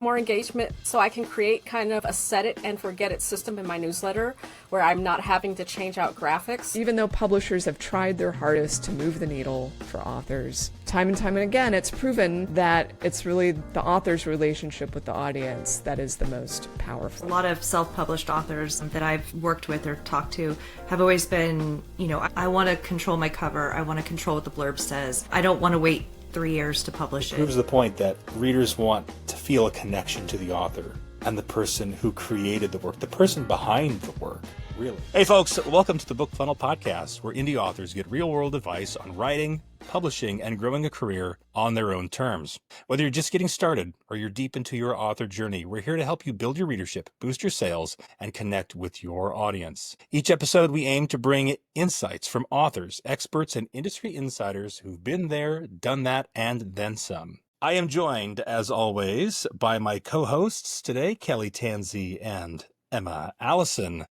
more engagement so I can create kind of a set it and forget it system in my newsletter where I'm not having to change out graphics. Even though publishers have tried their hardest to move the needle for authors, time and time and again, it's proven that it's really the author's relationship with the audience that is the most powerful. A lot of self-published authors that I've worked with or talked to have always been, I want to control my cover. I want to control what the blurb says. I don't want to wait 3 years to publish it. It proves the point that readers want to feel a connection to the author and the person who created the work, the person behind the work, really. Hey folks, welcome to the BookFunnel Podcast, where indie authors get real-world advice on writing, publishing, and growing a career on their own terms. Whether you're just getting started or you're deep into your author journey, we're here to help you build your readership, boost your sales, and connect with your audience. Each episode, we aim to bring insights from authors, experts, and industry insiders who've been there, done that, and then some. I am joined, as always, by my co-hosts today, Kelly Tansey and Emma Allison.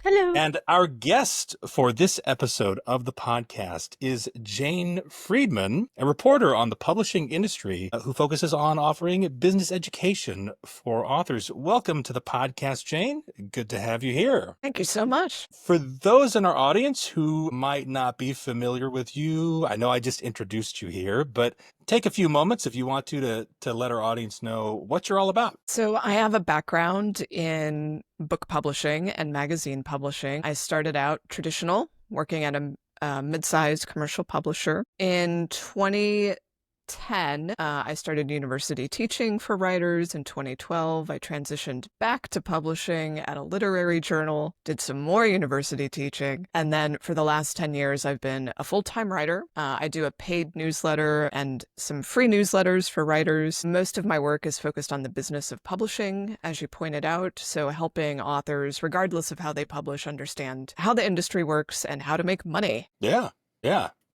Hello. And our guest for this episode of the podcast is Jane Friedman, a reporter on the publishing industry who focuses on offering business education for authors. Welcome to the podcast, Jane. Good to have you here. Thank you so much. For those in our audience who might not be familiar with you, I know I just introduced you here, but take a few moments if you want to let our audience know what you're all about. So I have a background in book publishing and magazine publishing. I started out traditional, working at a mid-sized commercial publisher. In 2010, I started university teaching for writers. In 2012, I transitioned back to publishing at a literary journal, did some more university teaching. And then for the last 10 years, I've been a full-time writer. I do a paid newsletter and some free newsletters for writers. Most of my work is focused on the business of publishing, as you pointed out. So helping authors, regardless of how they publish, understand how the industry works and how to make money. Yeah.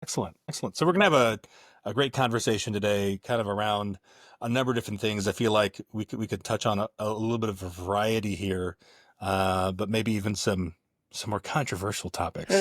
Excellent. So we're going to have a great conversation today, kind of around a number of different things. I feel like we could touch on a little bit of a variety here, but maybe even some more controversial topics.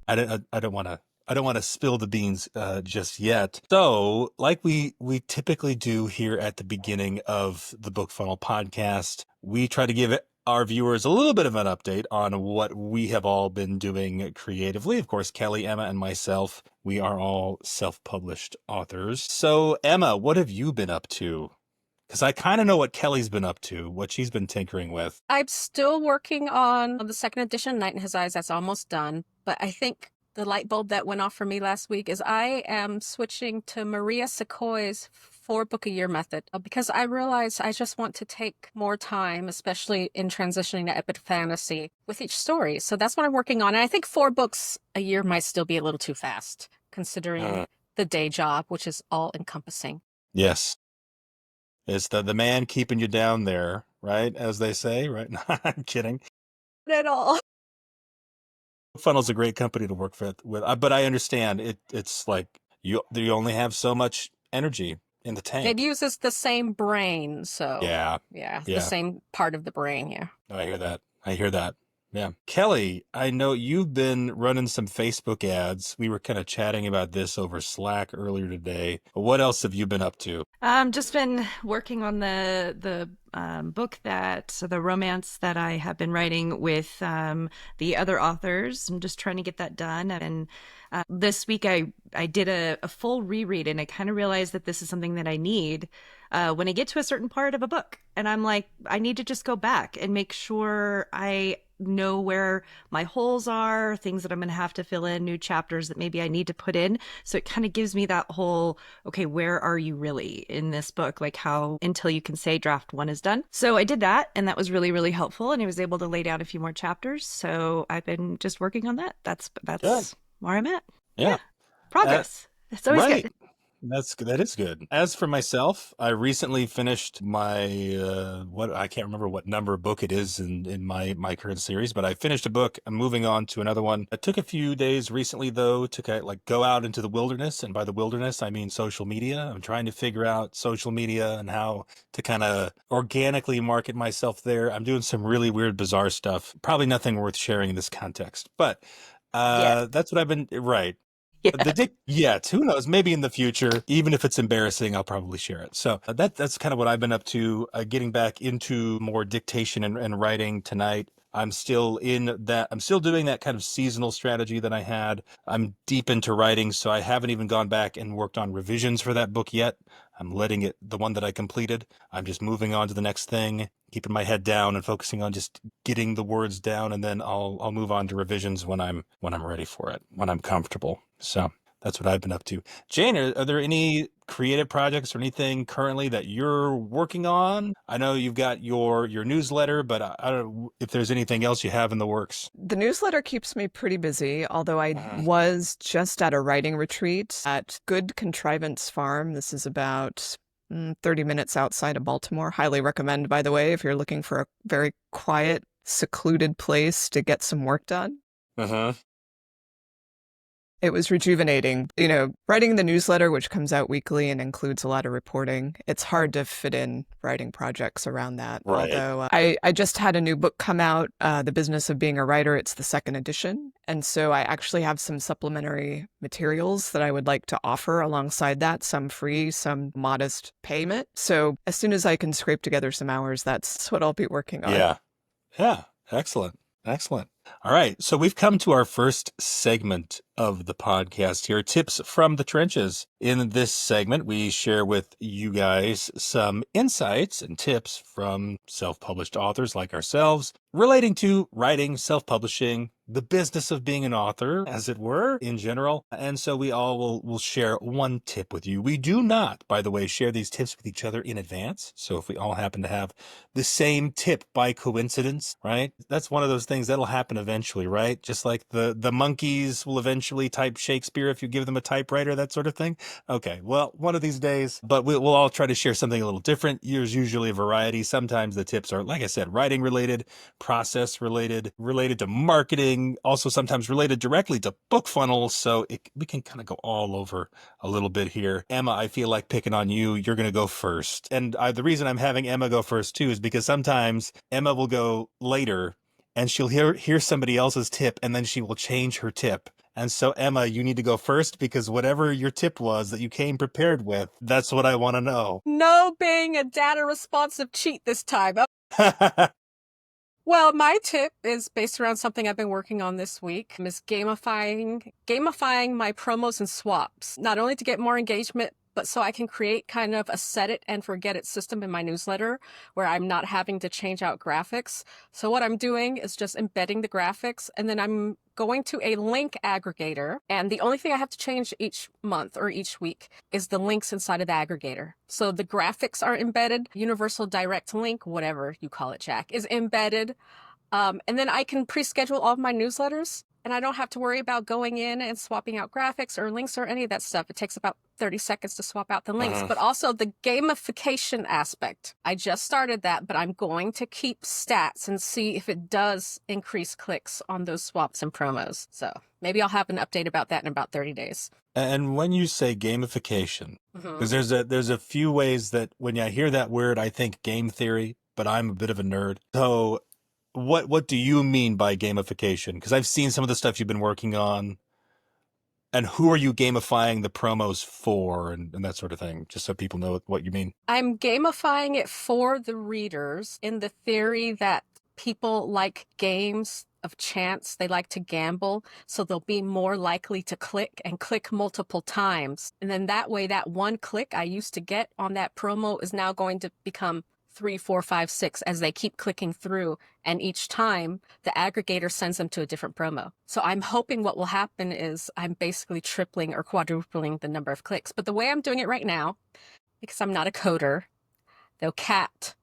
I don't want to spill the beans just yet. So, like we typically do here at the beginning of the BookFunnel podcast, we try to give our viewers a little bit of an update on what we have all been doing creatively. Of course, Kelly, Emma, and myself, we are all self-published authors. So, Emma, what have you been up to? Because I kind of know what Kelly's been up to, what she's been tinkering with. I'm still working on the second edition, Night in His Eyes. That's almost done. But I think the light bulb that went off for me last week is I am switching to Maria Sequoia's 4-book-a-year method because I realize I just want to take more time, especially in transitioning to epic fantasy with each story. So that's what I'm working on. And I think 4 books a year might still be a little too fast considering the day job, which is all encompassing. Yes. It's the man keeping you down there, right? As they say, right? I'm kidding. Not at all. Funnel's a great company to work with, but I understand it's like you only have so much energy in the tank. It uses the same brain, so yeah, the same part of the brain. Yeah, I hear that. Yeah, Kelly, I know you've been running some Facebook ads. We were kind of chatting about this over Slack earlier today. What else have you been up to? Just been working on the book the romance that I have been writing with the other authors. I'm just trying to get that done. And this week I did a full reread, and I kind of realized that this is something that I need when I get to a certain part of a book. And I'm like, I need to just go back and make sure I know where my holes are, things that I'm going to have to fill in, new chapters that maybe I need to put in. So it kind of gives me that whole, okay, where are you really in this book? Like how until you can say draft 1 is done. So I did that, and that was really, really helpful. And I was able to lay down a few more chapters. So I've been just working on that. That's good. Where I'm at. Yeah. Progress. It's always right. good. That is good. As for myself, I recently finished my I can't remember what number book it is in my current series, but I finished a book. I'm moving on to another one. It took a few days recently though to go out into the wilderness, and by the wilderness I mean social media. I'm trying to figure out social media and how to kind of organically market myself there. I'm doing some really weird, bizarre stuff. Probably nothing worth sharing in this context, but that's what I've been right. Yet. Who knows? Maybe in the future, even if it's embarrassing, I'll probably share it. So that's kind of what I've been up to, getting back into more dictation and writing tonight. I'm still I'm still doing that kind of seasonal strategy that I had. I'm deep into writing, so I haven't even gone back and worked on revisions for that book yet. I'm letting it, the one that I completed, I'm just moving on to the next thing, keeping my head down and focusing on just getting the words down, and then I'll move on to revisions when I'm ready for it, when I'm comfortable. So that's what I've been up to. Jane, are there any creative projects or anything currently that you're working on? I know you've got your newsletter, but I don't know if there's anything else you have in the works. The newsletter keeps me pretty busy, although I was just at a writing retreat at Good Contrivance Farm. This is about 30 minutes outside of Baltimore. Highly recommend, by the way, if you're looking for a very quiet, secluded place to get some work done. Uh-huh. It was rejuvenating. Writing the newsletter, which comes out weekly and includes a lot of reporting, it's hard to fit in writing projects around that. Right. Although I just had a new book come out, The Business of Being a Writer. It's the second edition. And so I actually have some supplementary materials that I would like to offer alongside that, some free, some modest payment. So as soon as I can scrape together some hours, that's what I'll be working on. Yeah. Yeah. Excellent. Excellent. All right. So we've come to our first segment of the podcast here, Tips from the Trenches. In this segment, we share with you guys some insights and tips from self-published authors like ourselves relating to writing, self-publishing, the business of being an author, as it were, in general. And so we all will share one tip with you. We do not, by the way, share these tips with each other in advance. So if we all happen to have the same tip by coincidence, right? That's one of those things that'll happen eventually, right? Just like the monkeys will eventually type Shakespeare if you give them a typewriter, that sort of thing. Okay, well, one of these days, but we'll all try to share something a little different. There's usually a variety. Sometimes the tips are, like I said, writing related, process related to marketing, also sometimes related directly to BookFunnel. So we can kind of go all over a little bit here. Emma, I feel like picking on you. You're going to go first. And the reason I'm having Emma go first too is because sometimes Emma will go later and she'll hear somebody else's tip and then she will change her tip. And so, Emma, you need to go first because whatever your tip was that you came prepared with, that's what I want to know. No being a data responsive cheat this time. Well, my tip is based around something I've been working on this week, is gamifying my promos and swaps, not only to get more engagement, but so I can create kind of a set it and forget it system in my newsletter where I'm not having to change out graphics. So what I'm doing is just embedding the graphics, and then I'm going to a link aggregator. And the only thing I have to change each month or each week is the links inside of the aggregator. So the graphics are embedded, universal direct link, whatever you call it, Jack, is embedded. And then I can pre-schedule all of my newsletters, and I don't have to worry about going in and swapping out graphics or links or any of that stuff. It takes about 30 seconds to swap out the links, but also the gamification aspect. I just started that, but I'm going to keep stats and see if it does increase clicks on those swaps and promos. So maybe I'll have an update about that in about 30 days. And when you say gamification, because there's a few ways that when I hear that word, I think game theory, but I'm a bit of a nerd. So what do you mean by gamification? Because I've seen some of the stuff you've been working on. And who are you gamifying the promos for and that sort of thing, just so people know what you mean? I'm gamifying it for the readers in the theory that people like games of chance. They like to gamble, so they'll be more likely to click and click multiple times. And then that way, that one click I used to get on that promo is now going to become 3, 4, 5, 6 as they keep clicking through. And each time the aggregator sends them to a different promo. So I'm hoping what will happen is I'm basically tripling or quadrupling the number of clicks. But the way I'm doing it right now, because I'm not a coder, though Kat,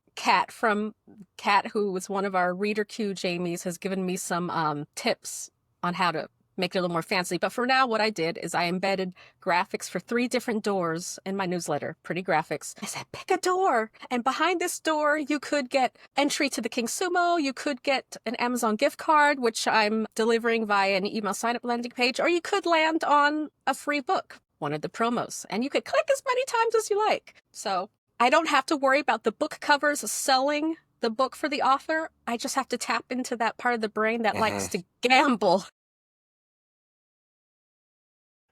who was one of our reader queue Jamies, has given me some tips on how to make it a little more fancy. But for now, what I did is I embedded graphics for 3 different doors in my newsletter, pretty graphics. I said, pick a door. And behind this door, you could get entry to the King Sumo. You could get an Amazon gift card, which I'm delivering via an email sign-up landing page, or you could land on a free book, one of the promos. And you could click as many times as you like. So I don't have to worry about the book covers selling the book for the author. I just have to tap into that part of the brain that likes to gamble.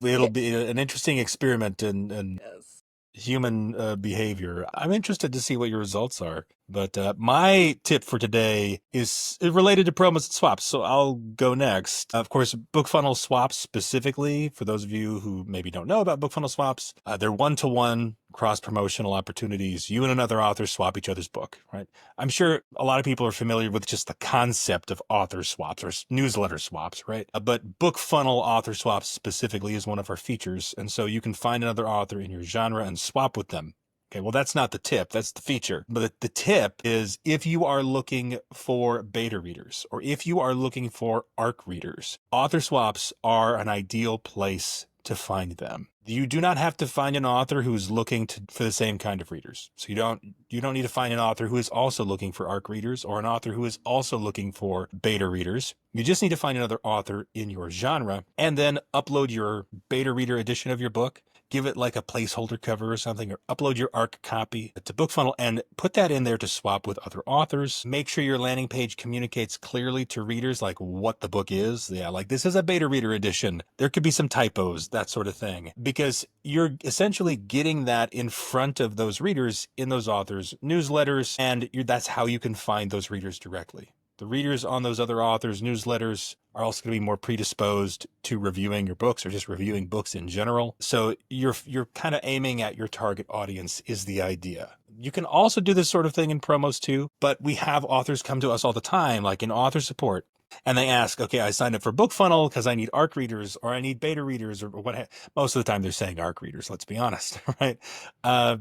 It'll be an interesting experiment in Yes. human behavior. I'm interested to see what your results are. But my tip for today is related to promos and swaps, so I'll go next. Of course, BookFunnel swaps specifically, for those of you who maybe don't know about BookFunnel swaps, they're one-to-one cross-promotional opportunities. You and another author swap each other's book, right? I'm sure a lot of people are familiar with just the concept of author swaps or newsletter swaps, right? But BookFunnel author swaps specifically is one of our features, and so you can find another author in your genre and swap with them. Okay, well, that's not the tip, that's the feature. But the tip is if you are looking for beta readers or if you are looking for ARC readers, author swaps are an ideal place to find them. You do not have to find an author who's looking for the same kind of readers. So you don't need to find an author who is also looking for ARC readers or an author who is also looking for beta readers. You just need to find another author in your genre and then upload your beta reader edition of your book. Give it like a placeholder cover or something, or upload your ARC copy to BookFunnel and put that in there to swap with other authors. Make sure your landing page communicates clearly to readers like what the book is. Yeah, like this is a beta reader edition. There could be some typos, that sort of thing, because you're essentially getting that in front of those readers in those authors' newsletters, and that's how you can find those readers directly. The readers on those other authors' newsletters are also going to be more predisposed to reviewing your books or just reviewing books in general. So you're kind of aiming at your target audience is the idea. You can also do this sort of thing in promos too, but we have authors come to us all the time, like in author support, and they ask, okay, I signed up for BookFunnel because I need ARC readers or I need beta readers or what. Most of the time they're saying ARC readers, let's be honest, right?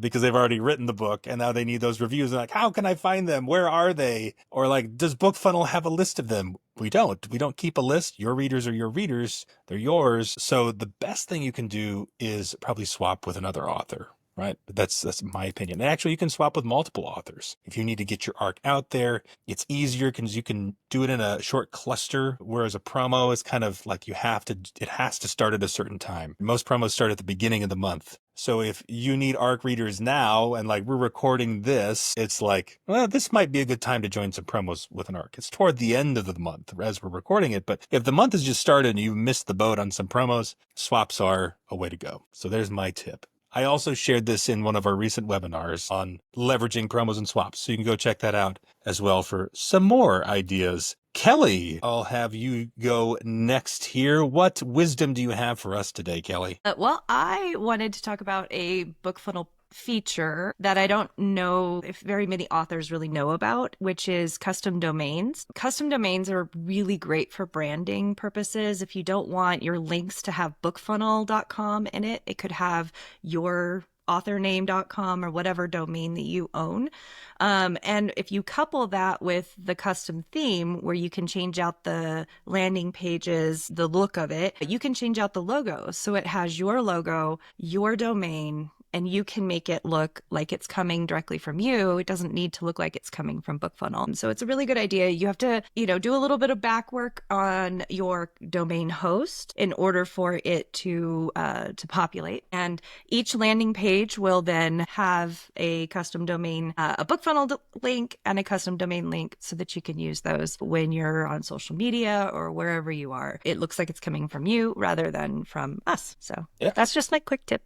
Because they've already written the book and now they need those reviews. And like, how can I find them? Where are they? Or like, does BookFunnel have a list of them? We don't. We don't keep a list. Your readers are your readers. They're yours. So the best thing you can do is probably swap with another author. Right. But that's my opinion. And actually, you can swap with multiple authors. If you need to get your ARC out there, it's easier because you can do it in a short cluster, whereas a promo is kind of like it has to start at a certain time. Most promos start at the beginning of the month. So if you need ARC readers now and like we're recording this, it's like, well, this might be a good time to join some promos with an ARC. It's toward the end of the month as we're recording it. But if the month has just started and you've missed the boat on some promos, swaps are a way to go. So there's my tip. I also shared this in one of our recent webinars on leveraging promos and swaps. So you can go check that out as well for some more ideas. Kelly, I'll have you go next here. What wisdom do you have for us today, Kelly? Well, I wanted to talk about a BookFunnel feature that I don't know if very many authors really know about, which is custom domains. Custom domains are really great for branding purposes. If you don't want your links to have bookfunnel.com in it, it could have your authorname.com or whatever domain that you own. And if you couple that with the custom theme where you can change out the landing pages, the look of it, you can change out the logo. So it has your logo, your domain, and you can make it look like it's coming directly from you. It doesn't need to look like it's coming from BookFunnel. So it's a really good idea. You have to, do a little bit of back work on your domain host in order for it to populate. And each landing page will then have a custom domain, a BookFunnel link and a custom domain link so that you can use those when you're on social media or wherever you are. It looks like it's coming from you rather than from us. So That's just my quick tip.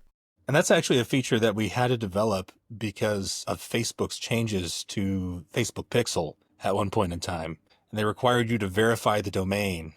And that's actually a feature that we had to develop because of Facebook's changes to Facebook Pixel at one point in time. And they required you to verify the domain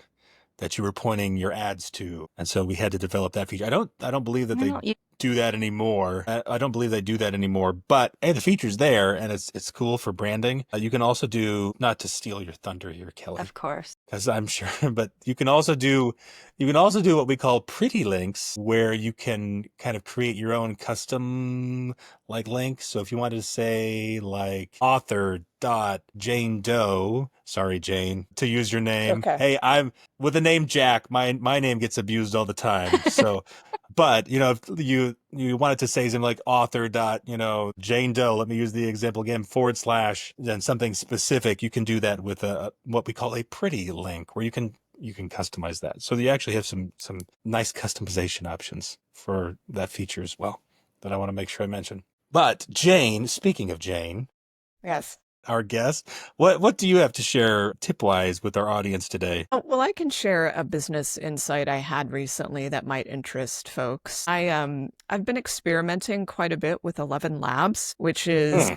that you were pointing your ads to. And so we had to develop that feature. I don't believe that they do that anymore. I don't believe they do that anymore, but hey, the feature's there and it's cool for branding. You can also do, not to steal your thunder here, Kelly. Of course. Because I'm sure, but you can also do what we call pretty links, where you can kind of create your own custom like link. So if you wanted to say like author.Jane Doe, sorry, Jane, to use your name. Okay. Hey, I'm with the name Jack. My name gets abused all the time. So, but if you wanted to say something like author.Jane Doe, let me use the example again, / then something specific, you can do that with what we call a pretty link, where you can customize that. So you actually have some nice customization options for that feature as well that I want to make sure I mention. But Jane, speaking of Jane. Yes. our guest. What do you have to share tip-wise with our audience today? Oh, well, I can share a business insight I had recently that might interest folks. I've been experimenting quite a bit with 11 Labs, which is Hmm.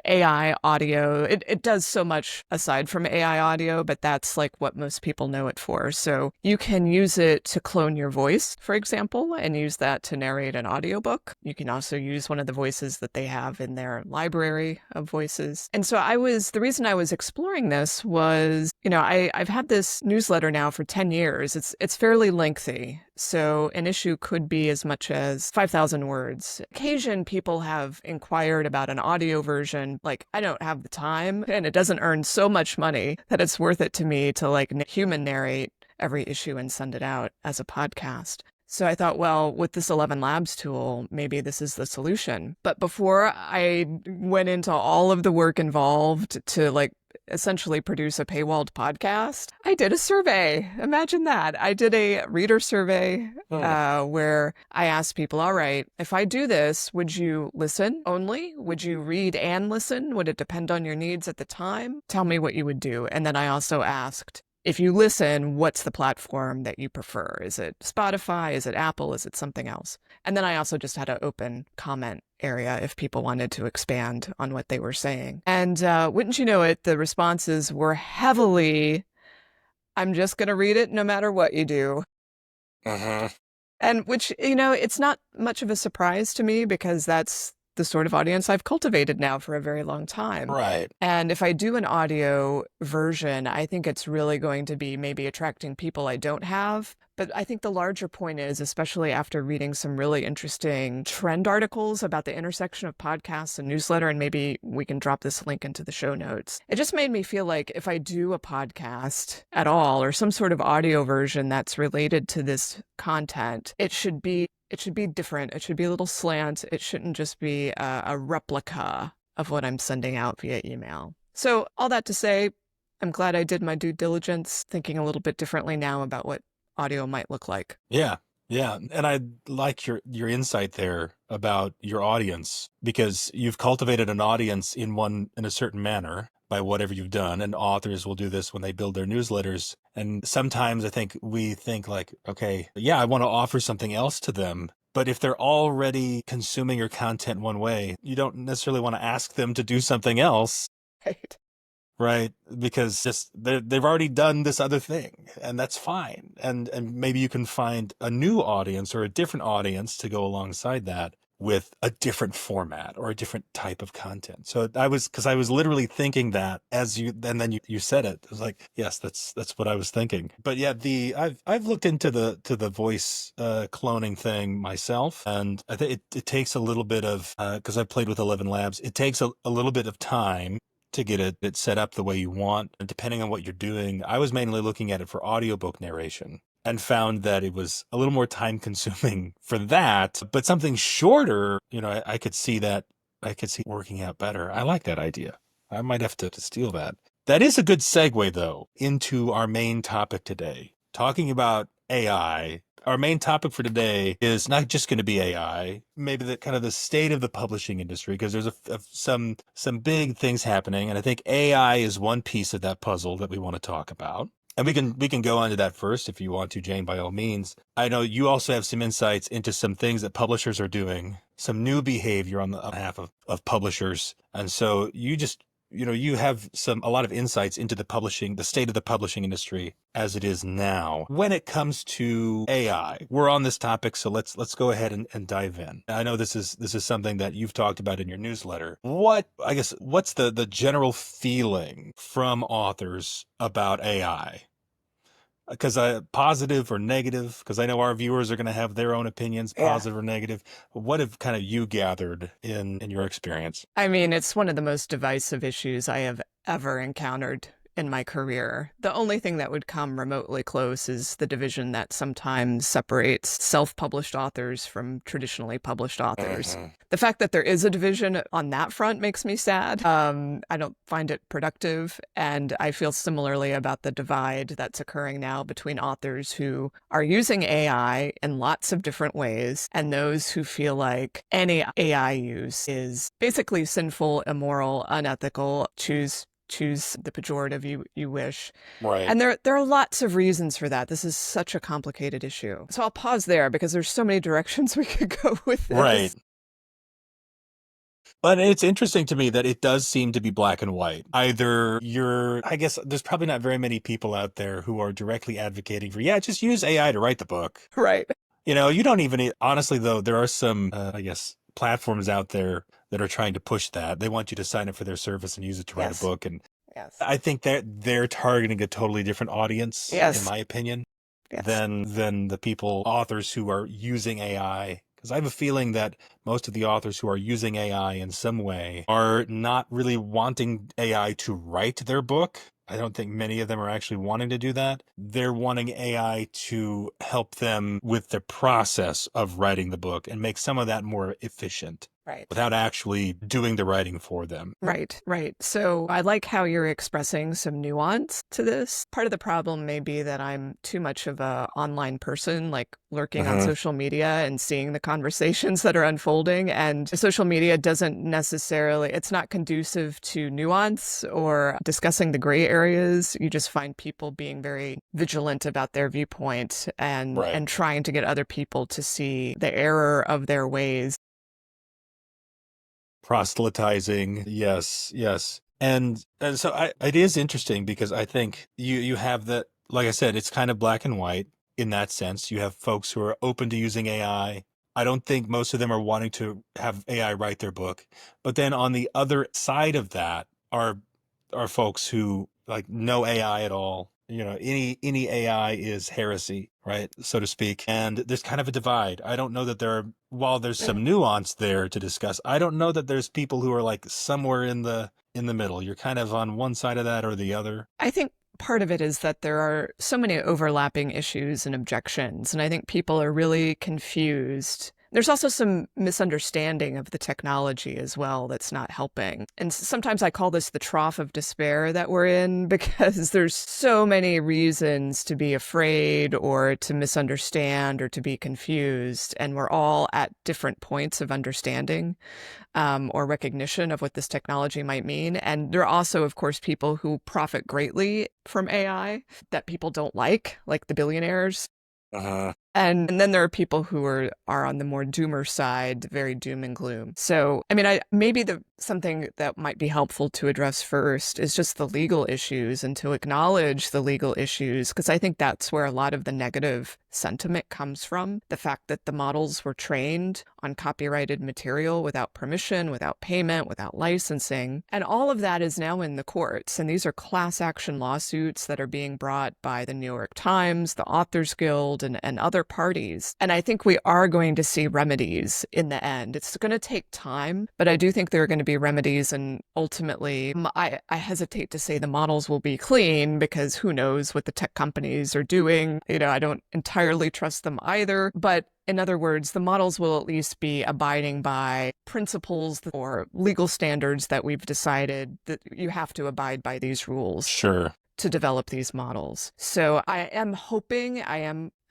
AI audio. It does so much aside from AI audio, but that's like what most people know it for. So you can use it to clone your voice, for example, and use that to narrate an audiobook. You can also use one of the voices that they have in their library of voices. And so the reason I was exploring this was, I've had this newsletter now for 10 years. It's fairly lengthy. So an issue could be as much as 5,000 words. Occasion people have inquired about an audio version. Like, I don't have the time, and it doesn't earn so much money that it's worth it to me to like human narrate every issue and send it out as a podcast. So I thought, well, with this 11 Labs tool, maybe this is the solution. But before I went into all of the work involved to like essentially produce a paywalled podcast, I did a survey. Imagine that. I did a reader survey where I asked people, all right, if I do this, would you listen only? Would you read and listen? Would it depend on your needs at the time? Tell me what you would do. And then I also asked, if you listen, what's the platform that you prefer? Is it Spotify? Is it Apple? Is it something else? And then I also just had an open comment area if people wanted to expand on what they were saying. And wouldn't you know it, the responses were heavily, I'm just going to read it no matter what you do. Uh-huh. And which, it's not much of a surprise to me because that's the sort of audience I've cultivated now for a very long time. Right. And if I do an audio version, I think it's really going to be maybe attracting people I don't have. But I think the larger point is, especially after reading some really interesting trend articles about the intersection of podcasts and newsletter, and maybe we can drop this link into the show notes. It just made me feel like if I do a podcast at all or some sort of audio version that's related to this content, it should be different. It should be a little slant. It shouldn't just be a replica of what I'm sending out via email. So all that to say, I'm glad I did my due diligence, thinking a little bit differently now about what audio might look like. Yeah. Yeah. And I like your insight there about your audience, because you've cultivated an audience in a certain manner by whatever you've done. And authors will do this when they build their newsletters. And sometimes I think we think like, okay, yeah, I want to offer something else to them. But if they're already consuming your content one way, you don't necessarily want to ask them to do something else. Right. Right, because just they've already done this other thing, and that's fine. And maybe you can find a new audience or a different audience to go alongside that with a different format or a different type of content. So I was literally thinking that and then you said it. I was like, yes, that's what I was thinking. But yeah, I've looked into the voice cloning thing myself, and I think it takes a little bit of because I've played with 11 Labs. It takes a little bit of time to get it set up the way you want. And depending on what you're doing, I was mainly looking at it for audiobook narration and found that it was a little more time consuming for that, but something shorter, I could see working out better. I like that idea. I might have to steal that. That is a good segue though into our main topic today, talking about AI. Our main topic for today is not just going to be AI, maybe the kind of the state of the publishing industry, because there's some big things happening. And I think AI is one piece of that puzzle that we want to talk about. And we can go on to that first if you want to, Jane, by all means. I know you also have some insights into some things that publishers are doing, some new behavior on behalf of publishers. And so you have a lot of insights into the state of the publishing industry as it is now. When it comes to AI, we're on this topic, so let's go ahead and dive in. I know this is something that you've talked about in your newsletter. What's the general feeling from authors about AI? Because positive or negative, because I know our viewers are going to have their own opinions, positive or negative. What have kind of you gathered in your experience? I mean, it's one of the most divisive issues I have ever encountered in my career. The only thing that would come remotely close is the division that sometimes separates self-published authors from traditionally published authors. The fact that there is a division on that front makes me sad. I don't find it productive, and I feel similarly about the divide that's occurring now between authors who are using AI in lots of different ways and those who feel like any AI use is basically sinful, immoral, unethical. Choose the pejorative you wish. Right. And there are lots of reasons for that. This is such a complicated issue. So I'll pause there because there's so many directions we could go with this. Right. But it's interesting to me that it does seem to be black and white. Either I guess there's probably not very many people out there who are directly advocating for, just use AI to write the book. Right. You don't even, honestly though, there are some, I guess, platforms out there that are trying to push that. They want you to sign up for their service and use it to write a book. And I think that they're targeting a totally different audience, in my opinion, than the authors who are using AI. Because I have a feeling that most of the authors who are using AI in some way are not really wanting AI to write their book. I don't think many of them are actually wanting to do that. They're wanting AI to help them with the process of writing the book and make some of that more efficient. Right. Without actually doing the writing for them. Right. So I like how you're expressing some nuance to this. Part of the problem may be that I'm too much of a online person, like lurking on social media and seeing the conversations that are unfolding. And social media doesn't necessarily, it's not conducive to nuance or discussing the gray areas. You just find people being very vigilant about their viewpoint and trying to get other people to see the error of their ways. Proselytizing, yes. And so it is interesting because I think you have that, like I said, it's kind of black and white in that sense. You have folks who are open to using AI. I don't think most of them are wanting to have AI write their book. But then on the other side of that are folks who like no AI at all. Any AI is heresy, right? So to speak. And there's kind of a divide. I don't know that while there's some nuance there to discuss, I don't know that there's people who are like somewhere in the middle. You're kind of on one side of that or the other. I think part of it is that there are so many overlapping issues and objections, and I think people are really confused. There's also some misunderstanding of the technology as well that's not helping. And sometimes I call this the trough of despair that we're in because there's so many reasons to be afraid or to misunderstand or to be confused. And we're all at different points of understanding or recognition of what this technology might mean. And there are also, of course, people who profit greatly from AI that people don't like the billionaires. And then there are people who are on the more doomer side, very doom and gloom. So, I mean, maybe something that might be helpful to address first is just the legal issues and to acknowledge the legal issues, because I think that's where a lot of the negative sentiment comes from. The fact that the models were trained on copyrighted material without permission, without payment, without licensing. And all of that is now in the courts. And these are class action lawsuits that are being brought by the New York Times, the Authors Guild, and other parties. And I think we are going to see remedies in the end. It's going to take time, but I do think there are going to be remedies. And ultimately, I hesitate to say the models will be clean because who knows what the tech companies are doing. I don't entirely trust them either. But in other words, the models will at least be abiding by principles or legal standards that we've decided that you have to abide by these rules. Sure. To develop these models. So I am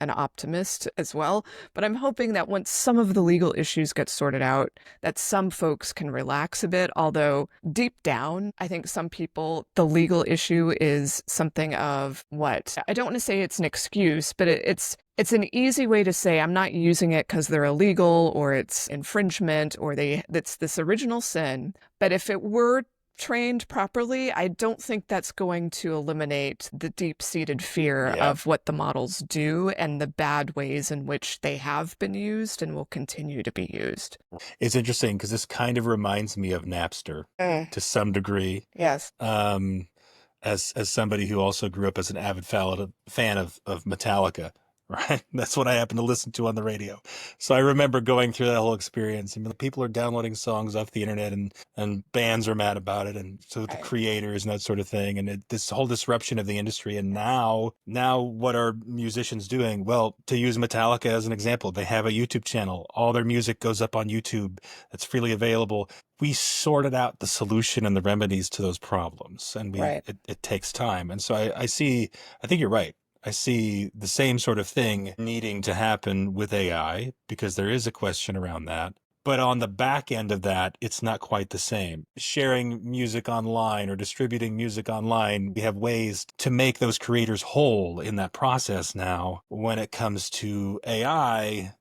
an optimist as well, but I'm hoping that once some of the legal issues get sorted out, that some folks can relax a bit. Although deep down, I think some people, the legal issue is something of I don't want to say it's an excuse, but it's an easy way to say I'm not using it because they're illegal or it's infringement or that's this original sin. But if it were trained properly, I don't think that's going to eliminate the deep-seated fear of what the models do and the bad ways in which they have been used and will continue to be used. It's interesting because this kind of reminds me of Napster to some degree. Yes. As somebody who also grew up as an avid fan of Metallica, right? That's what I happen to listen to on the radio. So I remember going through that whole experience. I mean, people are downloading songs off the internet, and bands are mad about it. And so the Right. creators and that sort of thing. And this whole disruption of the industry. And now what are musicians doing? Well, to use Metallica as an example, they have a YouTube channel. All their music goes up on YouTube. That's freely available. We sorted out the solution and the remedies to those problems, and Right. it takes time. And so I think you're right. I see the same sort of thing needing to happen with AI, because there is a question around that. But on the back end of that, it's not quite the same. Sharing music online or distributing music online, we have ways to make those creators whole in that process now. When it comes to AI,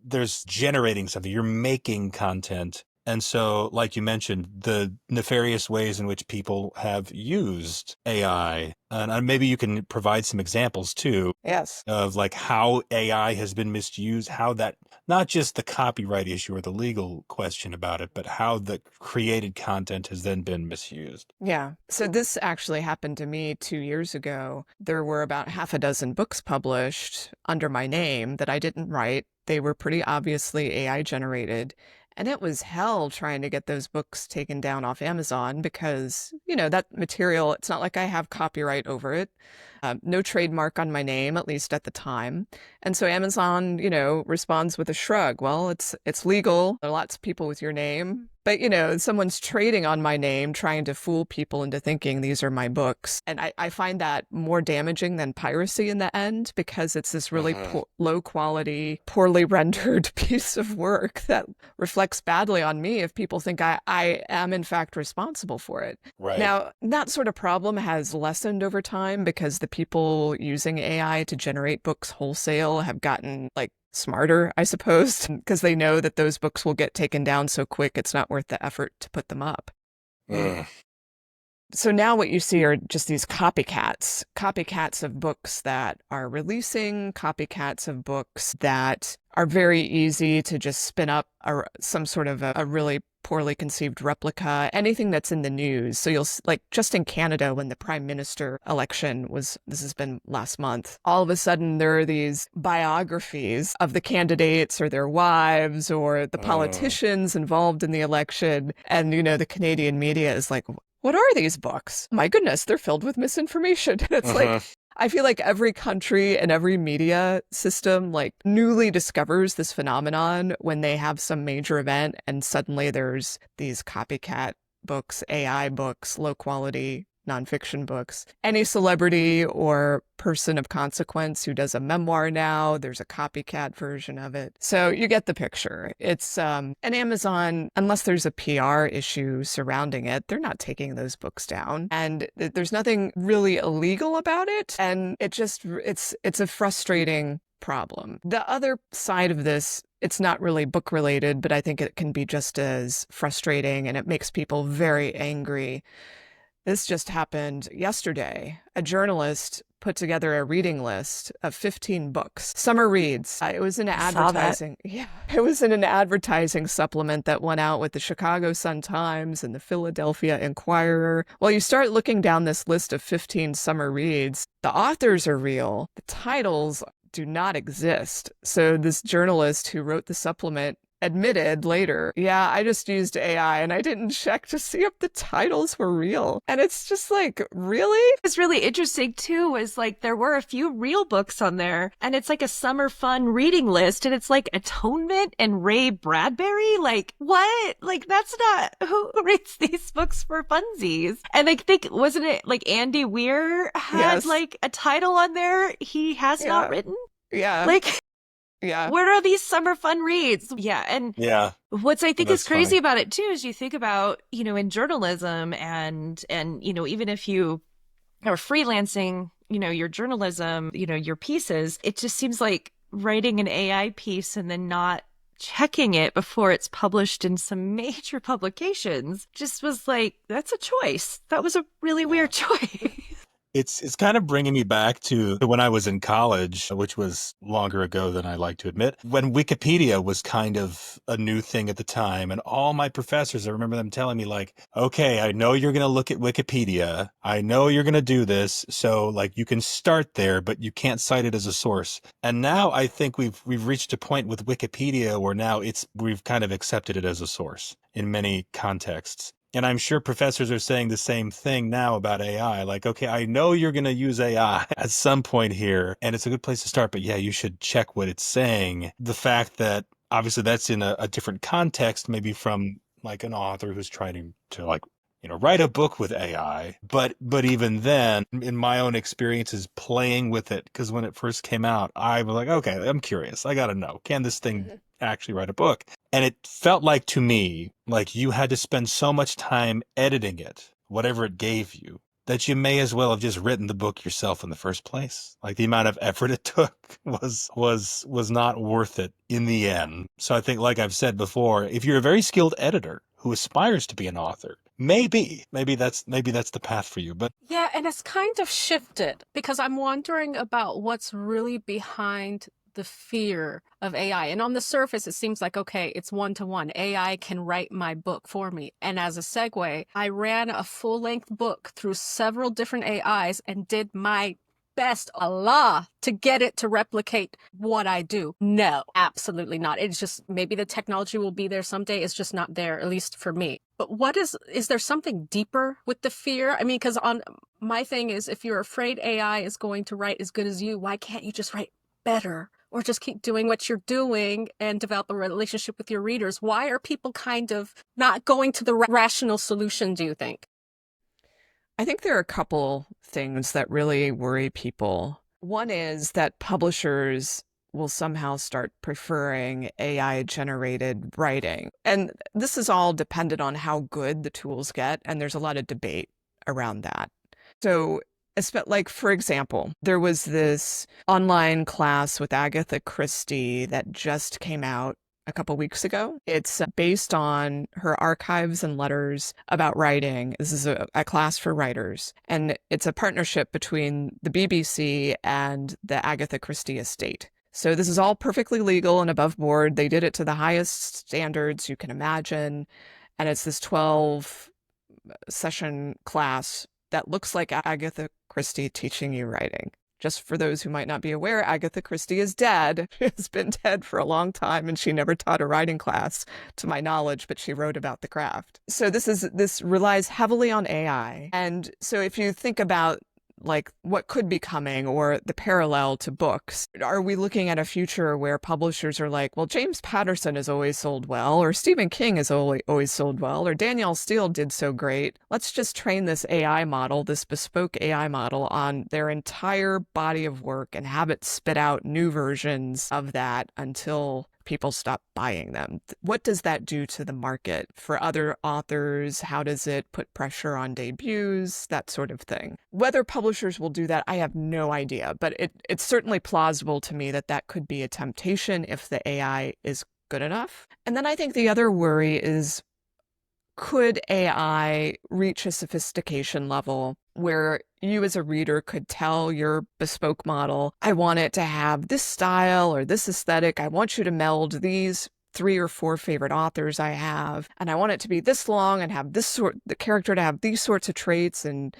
there's generating something. You're making content. And so, like you mentioned, the nefarious ways in which people have used AI, and maybe you can provide some examples too Yes. of like how AI has been misused, how that, not just the copyright issue or the legal question about it, but how the created content has then been misused. Yeah. So this actually happened to me 2 years ago. There were about half a dozen books published under my name that I didn't write. They were pretty obviously AI generated. And it was hell trying to get those books taken down off Amazon because, that material, it's not like I have copyright over it. No trademark on my name, at least at the time. And so Amazon, responds with a shrug. Well, it's legal. There are lots of people with your name. But, someone's trading on my name, trying to fool people into thinking these are my books. And I find that more damaging than piracy in the end, because it's this really low quality, poorly rendered piece of work that reflects badly on me if people think I am in fact responsible for it. Right. Now, that sort of problem has lessened over time because the people using AI to generate books wholesale have gotten smarter, I suppose, because they know that those books will get taken down so quick it's not worth the effort to put them up. So now what you see are just these copycats of books that are releasing, copycats of books that are very easy to just spin up some sort of a really poorly conceived replica, anything that's in the news. So you'll, just in Canada, when the prime minister election was, this has been last month, all of a sudden there are these biographies of the candidates or their wives or the politicians involved in the election. And, the Canadian media is like, what are these books? My goodness, they're filled with misinformation. It's like, I feel like every country and every media system newly discovers this phenomenon when they have some major event, and suddenly there's these copycat books, AI books, low quality nonfiction books. Any celebrity or person of consequence who does a memoir now, there's a copycat version of it. So you get the picture. It's and Amazon, unless there's a PR issue surrounding it, they're not taking those books down. And there's nothing really illegal about it. And it's a frustrating problem. The other side of this, it's not really book related, but I think it can be just as frustrating, and it makes people very angry. This just happened yesterday. A journalist put together a reading list of 15 books, summer reads. It was in an advertising. Yeah, it was in an advertising supplement that went out with the Chicago Sun-Times and the Philadelphia Inquirer. Well, you start looking down this list of 15 summer reads. The authors are real. The titles do not exist. So this journalist who wrote the supplement admitted later, yeah, I just used AI and I didn't check to see if the titles were real. And it's just really? It's really interesting too, is there were a few real books on there, and it's a summer fun reading list, and it's Atonement and Ray Bradbury. What? That's not who reads these books for funsies. And I think, wasn't it Andy Weir had Yes. a title on there he has not written? Yeah. Yeah. Where are these summer fun reads? Yeah. And what's I think is crazy about it too is you think about, in journalism and, even if you are freelancing, your journalism, your pieces, it just seems like writing an AI piece and then not checking it before it's published in some major publications just was that's a choice. That was a really weird choice. It's kind of bringing me back to when I was in college, which was longer ago than I like to admit, when Wikipedia was kind of a new thing at the time. And all my professors, I remember them telling me like, okay, I know you're going to look at Wikipedia. I know you're going to do this. So like you can start there, but you can't cite it as a source. And now I think we've reached a point with Wikipedia where now we've kind of accepted it as a source in many contexts. And I'm sure professors are saying the same thing now about AI. Like, okay, I know you're going to use AI at some point here, and it's a good place to start, but yeah, you should check what it's saying. The fact that obviously that's in a different context, maybe from like an author who's trying to like, write a book with AI. But even then, in my own experiences playing with it, because when it first came out, I was like, okay, I'm curious. I got to know, can this thing actually write a book? And it felt like to me, like you had to spend so much time editing it, whatever it gave you, that you may as well have just written the book yourself in the first place. Like the amount of effort it took was not worth it in the end. So I think, like I've said before, if you're a very skilled editor who aspires to be an author, maybe that's the path for you. But Yeah, and it's kind of shifted because I'm wondering about what's really behind the fear of AI. And on the surface, it seems like, okay, it's one-to-one. AI can write my book for me. And as a segue, I ran a full-length book through several different AIs and did my best Allah to get it to replicate what I do. No, absolutely not. It's just maybe the technology will be there someday. It's just not there, at least for me. But is there something deeper with the fear? I mean, because on my thing is, if you're afraid AI is going to write as good as you, why can't you just write better? Or just keep doing what you're doing and develop a relationship with your readers? Why are people kind of not going to the rational solution, do you think? I think there are a couple things that really worry people. One is that publishers will somehow start preferring AI-generated writing. And this is all dependent on how good the tools get, and there's a lot of debate around that. So, like, for example, there was this online class with Agatha Christie that just came out a couple weeks ago. It's based on her archives and letters about writing. This is a class for writers, and it's a partnership between the BBC and the Agatha Christie estate. So this is all perfectly legal and above board. They did it to the highest standards you can imagine. And it's this 12-session class that looks like Agatha Christie teaching you writing. Just for those who might not be aware, Agatha Christie is dead. She has been dead for a long time, and she never taught a writing class, to my knowledge, but she wrote about the craft. So this relies heavily on AI. And so if you think about like what could be coming or the parallel to books, are we looking at a future where publishers are like, well, James Patterson has always sold well, or Stephen King has always sold well, or Danielle Steele did so great. Let's just train this AI model, this bespoke AI model, on their entire body of work and have it spit out new versions of that until people stop buying them. What does that do to the market for other authors? How does it put pressure on debuts? That sort of thing. Whether publishers will do that, I have no idea, but it's certainly plausible to me that that could be a temptation if the AI is good enough. And then I think the other worry is, could AI reach a sophistication level where you as a reader could tell your bespoke model, I want it to have this style or this aesthetic. I want you to meld these 3 or 4 favorite authors I have, and I want it to be this long and have the character to have these sorts of traits. And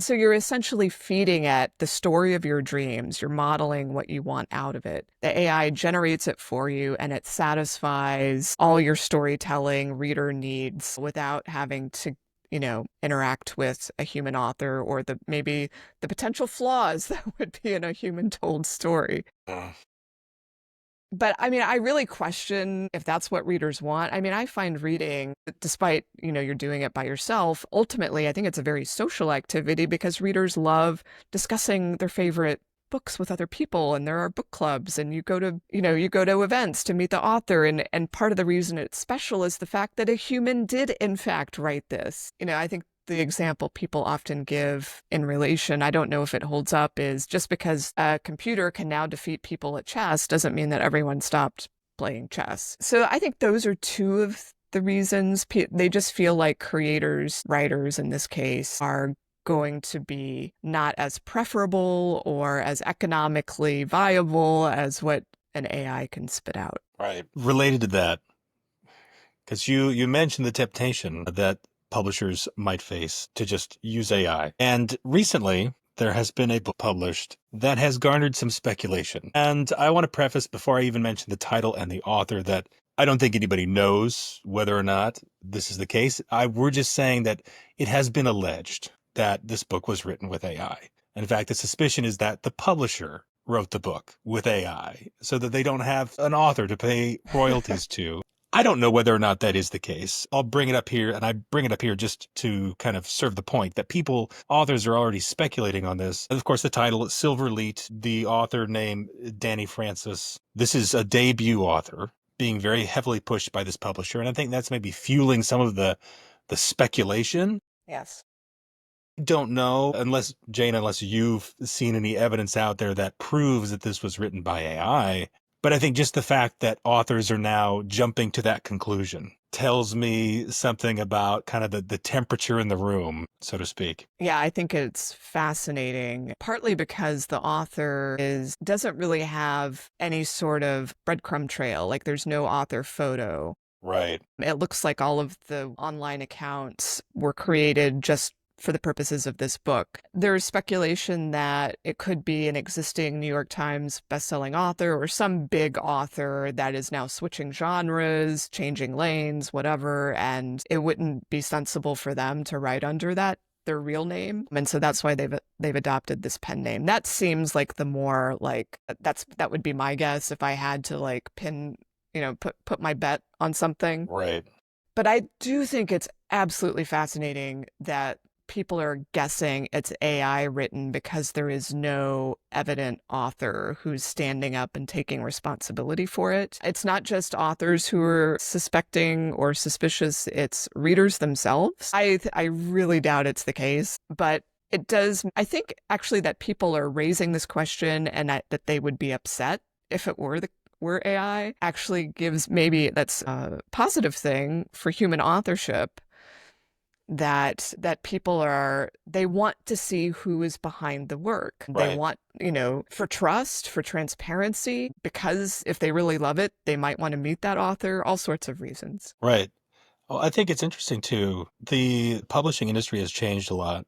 so you're essentially feeding it the story of your dreams. You're modeling what you want out of it. The AI generates it for you, and it satisfies all your storytelling reader needs without having to interact with a human author or maybe the potential flaws that would be in a human told story. But I mean, I really question if that's what readers want. I mean, I find reading, despite, you're doing it by yourself, ultimately, I think it's a very social activity because readers love discussing their favorite books with other people, and there are book clubs, and you go to events to meet the author. And part of the reason it's special is the fact that a human did in fact write this. I think the example people often give in relation, I don't know if it holds up, is just because a computer can now defeat people at chess doesn't mean that everyone stopped playing chess. So I think those are two of the reasons. They just feel like creators, writers in this case, are going to be not as preferable or as economically viable as what an AI can spit out. Right. Related to that, because you mentioned the temptation that publishers might face to just use AI. And recently, there has been a book published that has garnered some speculation. And I want to preface, before I even mention the title and the author, that I don't think anybody knows whether or not this is the case. We're just saying that it has been alleged that this book was written with AI. In fact, the suspicion is that the publisher wrote the book with AI so that they don't have an author to pay royalties to. I don't know whether or not that is the case. I'll bring it up here, and I bring it up here just to kind of serve the point that authors are already speculating on this. And of course, the title is Silverleaf, the author named Danny Francis. This is a debut author being very heavily pushed by this publisher, and I think that's maybe fueling some of the speculation. Yes. Don't know, unless you've seen any evidence out there that proves that this was written by AI. But I think just the fact that authors are now jumping to that conclusion tells me something about kind of the temperature in the room, so to speak. Yeah, I think it's fascinating, partly because the author doesn't really have any sort of breadcrumb trail. Like there's no author photo. Right. It looks like all of the online accounts were created just for the purposes of this book. There's speculation that it could be an existing New York Times bestselling author or some big author that is now switching genres, changing lanes, whatever, and it wouldn't be sensible for them to write under their real name. And so that's why they've adopted this pen name. That seems like the more like that would be my guess if I had to like put my bet on something. Right. But I do think it's absolutely fascinating that people are guessing it's AI written because there is no evident author who's standing up and taking responsibility for it. It's not just authors who are suspecting or suspicious, it's readers themselves. I really doubt it's the case, but it does. I think actually that people are raising this question and that they would be upset if it were AI actually gives, maybe that's a positive thing for human authorship, that people they want to see who is behind the work. Right. They want, for trust, for transparency, because if they really love it, they might want to meet that author, all sorts of reasons. Right. Well, I think it's interesting too. The publishing industry has changed a lot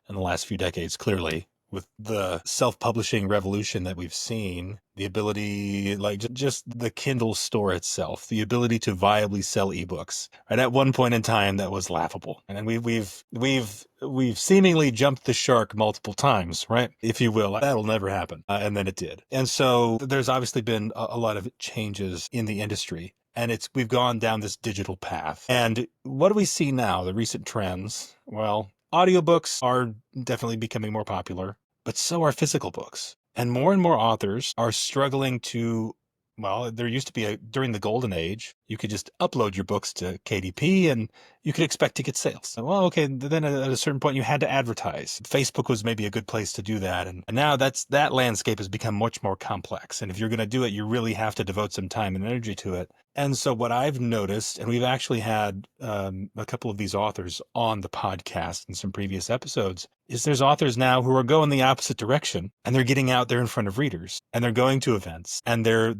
in the last few decades, clearly, with the self-publishing revolution that we've seen, the ability, like just the Kindle store itself, the ability to viably sell ebooks. Right, at one point in time, that was laughable, and we've seemingly jumped the shark multiple times, right? If you will, that'll never happen, and then it did. And so there's obviously been a lot of changes in the industry. And we've gone down this digital path. And what do we see now? The recent trends? Well, audiobooks are definitely becoming more popular, but so are physical books. And more authors are struggling to, well, there used to be during the golden age, you could just upload your books to KDP and you could expect to get sales. Well, okay, then at a certain point you had to advertise. Facebook was maybe a good place to do that. And now that landscape has become much more complex. And if you're going to do it, you really have to devote some time and energy to it. And so what I've noticed, and we've actually had a couple of these authors on the podcast in some previous episodes, is there's authors now who are going the opposite direction, and they're getting out there in front of readers, and they're going to events, and they're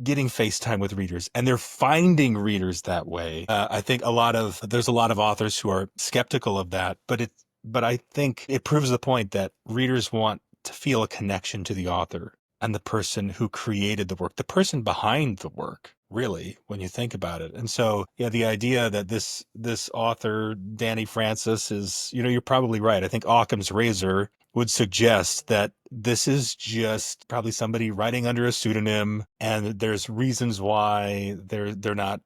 getting FaceTime with readers, and they're finding readers that way. I think there's a lot of authors who are skeptical of that, but I think it proves the point that readers want to feel a connection to the author and the person who created the work, the person behind the work, really, when you think about it. And so, yeah, the idea that this author, Danny Francis, is, you're probably right. I think Occam's razor would suggest that this is just probably somebody writing under a pseudonym, and there's reasons why they're not,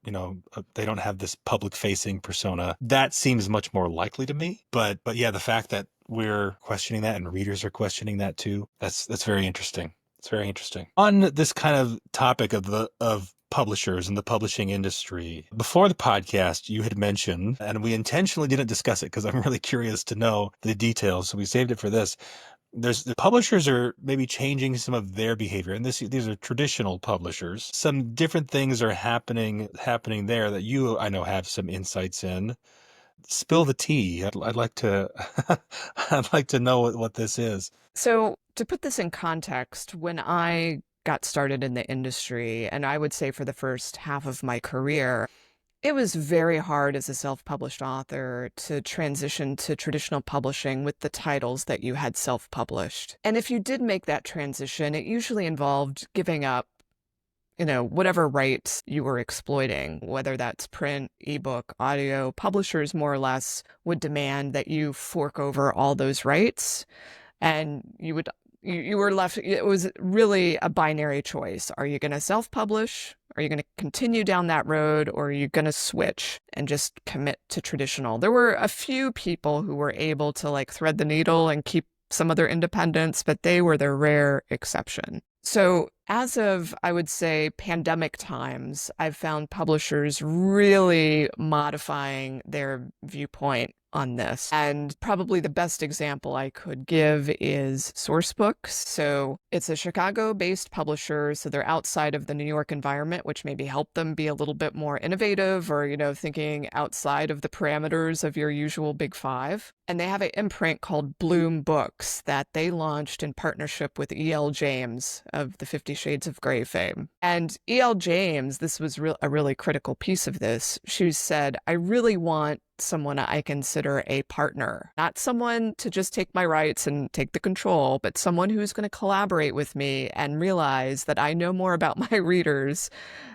they don't have this public facing persona. That seems much more likely to me. But yeah, the fact that we're questioning that and readers are questioning that too, that's very interesting. It's very interesting. On this kind of topic of publishers and the publishing industry, before the podcast, you had mentioned, and we intentionally didn't discuss it because I'm really curious to know the details, so we saved it for this. The publishers are maybe changing some of their behavior, and these are traditional publishers. Some different things are happening there that I know have some insights in. spill the tea. I'd like to I'd like to know what this is. So, to put this in context, when I got started in the industry, and I would say for the first half of my career, it was very hard as a self-published author to transition to traditional publishing with the titles that you had self-published. And if you did make that transition, it usually involved giving up, whatever rights you were exploiting, whether that's print, ebook, audio. Publishers more or less would demand that you fork over all those rights, and you were left. It was really a binary choice. Are you going to self-publish? Are you going to continue down that road, or are you going to switch and just commit to traditional? There were a few people who were able to like thread the needle and keep some of their independence, but they were the rare exception. So as of, I would say, pandemic times, I've found publishers really modifying their viewpoint on this. And probably the best example I could give is Sourcebooks. So it's a Chicago-based publisher, so they're outside of the New York environment, which maybe helped them be a little bit more innovative or, thinking outside of the parameters of your usual big five. And they have an imprint called Bloom Books that they launched in partnership with E.L. James of the 50 Shades of Grey fame. And E.L. James, this was a really critical piece of this. She said, I really want someone I consider a partner, not someone to just take my rights and take the control, but someone who's going to collaborate with me and realize that I know more about my readers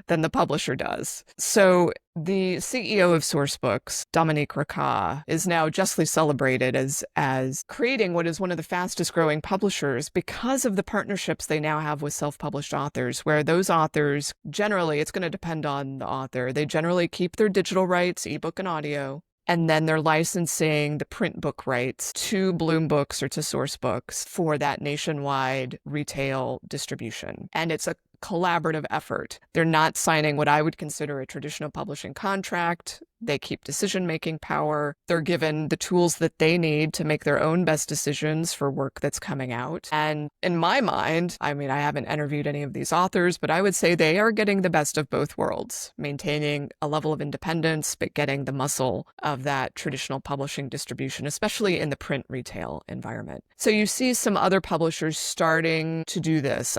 than the publisher does. So the CEO of Sourcebooks, Dominique Racat, is now justly celebrated as creating what is one of the fastest growing publishers because of the partnerships they now have with self-published authors, where those authors, generally, it's going to depend on the author, they generally keep their digital rights, ebook and audio, and then they're licensing the print book rights to Bloom Books or to Sourcebooks for that nationwide retail distribution. And it's a collaborative effort. They're not signing what I would consider a traditional publishing contract. They keep decision-making power. They're given the tools that they need to make their own best decisions for work that's coming out. And in my mind, I mean, I haven't interviewed any of these authors, but I would say they are getting the best of both worlds, maintaining a level of independence, but getting the muscle of that traditional publishing distribution, especially in the print retail environment. So you see some other publishers starting to do this.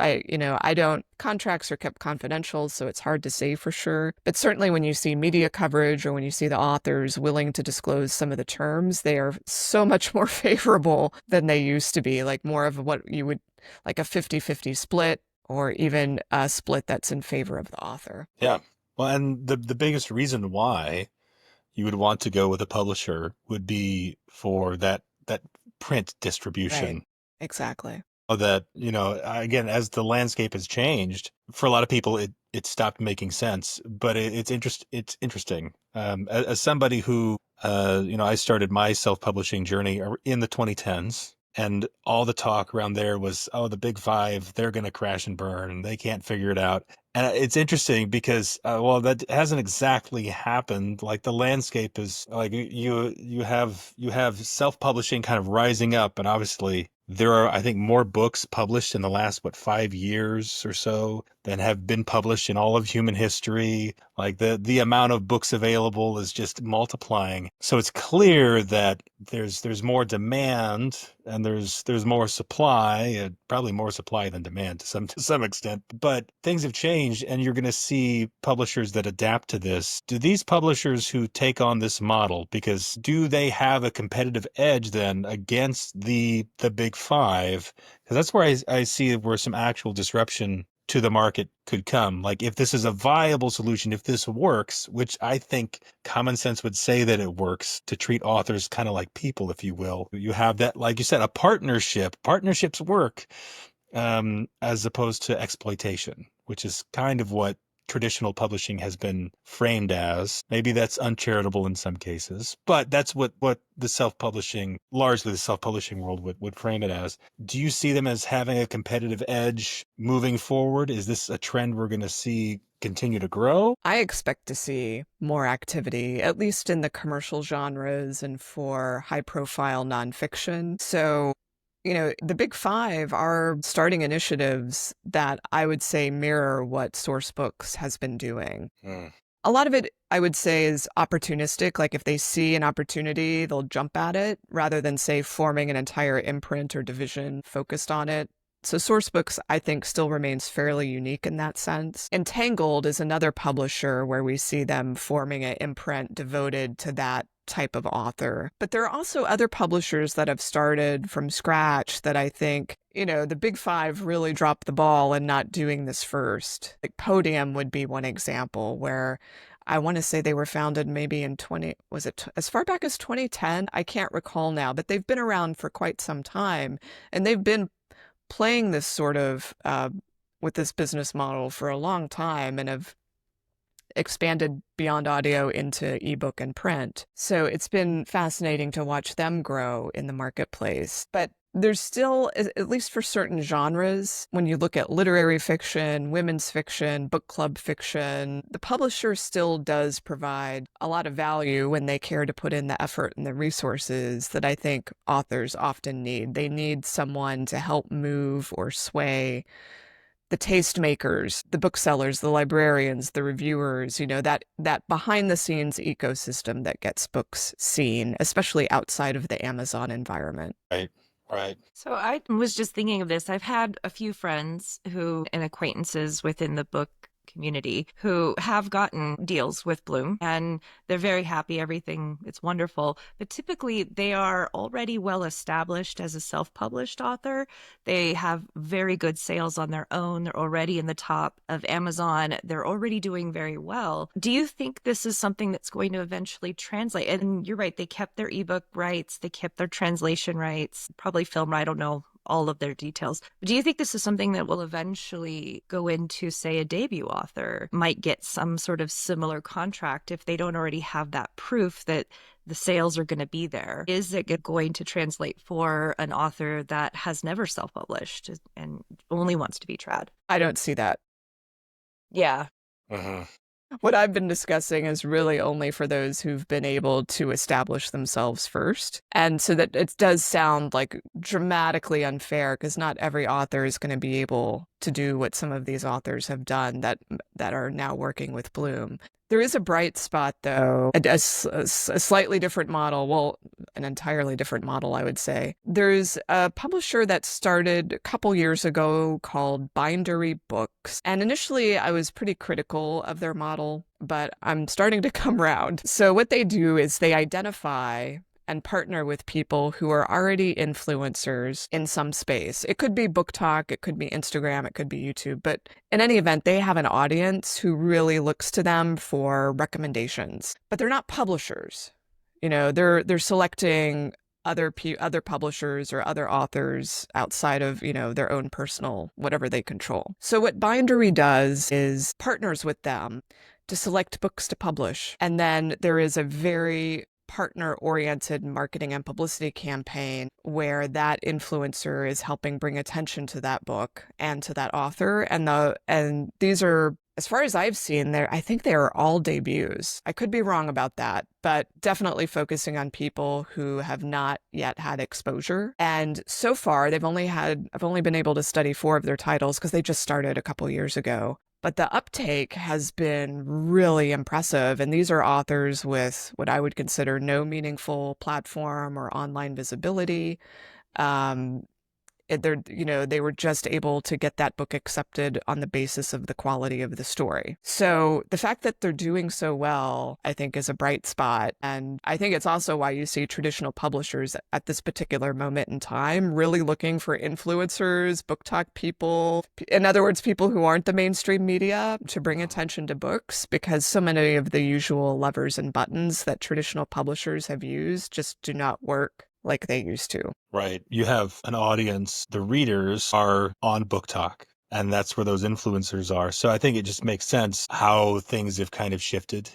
Contracts are kept confidential, so it's hard to say for sure. But certainly when you see media coverage or when you see the authors willing to disclose some of the terms, they are so much more favorable than they used to be, like more of what you would like a 50-50 split or even a split that's in favor of the author. Yeah. Well, and the biggest reason why you would want to go with a publisher would be for that print distribution. Right. Exactly. That, again, as the landscape has changed, for a lot of people, it stopped making sense. But it's interesting. As somebody who, I started my self-publishing journey in the 2010s, and all the talk around there was, oh, the big five, they're going to crash and burn, and they can't figure it out. And it's interesting because, that hasn't exactly happened. Like the landscape is like you have self-publishing kind of rising up, and obviously there are, I think, more books published in the last, 5 years or so than have been published in all of human history. Like the amount of books available is just multiplying. So it's clear that there's more demand and there's more supply, probably more supply than demand to some extent. But things have changed, and you're going to see publishers that adapt to this. Do these publishers who take on this model, because do they have a competitive edge then against the big five? Because that's where I see where some actual disruption to the market could come. Like if this is a viable solution, if this works, which I think common sense would say that it works, to treat authors kind of like people, if you will. You have that, like you said, a partnership. Partnerships work as opposed to exploitation, which is kind of what traditional publishing has been framed as. Maybe that's uncharitable in some cases, but that's what largely the self-publishing world would frame it as. Do you see them as having a competitive edge moving forward? Is this a trend we're going to see continue to grow? I expect to see more activity, at least in the commercial genres and for high-profile nonfiction. So the big five are starting initiatives that I would say mirror what Sourcebooks has been doing. A lot of it, I would say, is opportunistic. Like if they see an opportunity, they'll jump at it rather than, say, forming an entire imprint or division focused on it. So Sourcebooks, I think, still remains fairly unique in that sense. Entangled is another publisher where we see them forming an imprint devoted to that type of author. But there are also other publishers that have started from scratch that I think, the big five really dropped the ball in not doing this first. Like Podium would be one example where I want to say they were founded maybe in was it as far back as 2010? I can't recall now, but they've been around for quite some time and they've been playing this sort of with this business model for a long time and have expanded beyond audio into ebook and print. So it's been fascinating to watch them grow in the marketplace. But there's still, at least for certain genres, when you look at literary fiction, women's fiction, book club fiction, the publisher still does provide a lot of value when they care to put in the effort and the resources that I think authors often need. They need someone to help move or sway the tastemakers, the booksellers, the librarians, the reviewers, that behind the scenes ecosystem that gets books seen, especially outside of the Amazon environment. Right. Right. So I was just thinking of this. I've had a few friends and acquaintances within the book community who have gotten deals with Bloom and they're very happy. It's wonderful. But typically they are already well established as a self-published author. They have very good sales on their own. They're already in the top of Amazon. They're already doing very well. Do you think this is something that's going to eventually translate? And you're right, they kept their ebook rights, they kept their translation rights, probably film, I don't know all of their details. But do you think this is something that will eventually go into, say, a debut author might get some sort of similar contract if they don't already have that proof that the sales are going to be there? Is it going to translate for an author that has never self-published and only wants to be trad? I don't see that. Yeah. Uh-huh. What I've been discussing is really only for those who've been able to establish themselves first. And so that it does sound like dramatically unfair because not every author is going to be able to do what some of these authors have done that are now working with Bloom. There is a bright spot, though, a slightly different model. Well, an entirely different model, I would say. There's a publisher that started a couple years ago called Bindery Books. And initially, I was pretty critical of their model, but I'm starting to come around. So what they do is they identify and partner with people who are already influencers in some space. It could be Book Talk, it could be Instagram, it could be YouTube, but in any event, they have an audience who really looks to them for recommendations. But they're not publishers. They're selecting other publishers or other authors outside of, their own personal, whatever they control. So what Bindery does is partners with them to select books to publish. And then there is a very partner-oriented marketing and publicity campaign where that influencer is helping bring attention to that book and to that author. And these are, as far as I've seen, I think they are all debuts. I could be wrong about that, but definitely focusing on people who have not yet had exposure. And so far, I've only been able to study 4 of their titles because they just started a couple years ago. But the uptake has been really impressive. And these are authors with what I would consider no meaningful platform or online visibility. They were just able to get that book accepted on the basis of the quality of the story. So the fact that they're doing so well, I think, is a bright spot. And I think it's also why you see traditional publishers at this particular moment in time really looking for influencers, book talk people, in other words, people who aren't the mainstream media, to bring attention to books, because so many of the usual levers and buttons that traditional publishers have used just do not work like they used to. Right. You have an audience, the readers are on Book Talk, and that's where those influencers are. So I think it just makes sense how things have kind of shifted.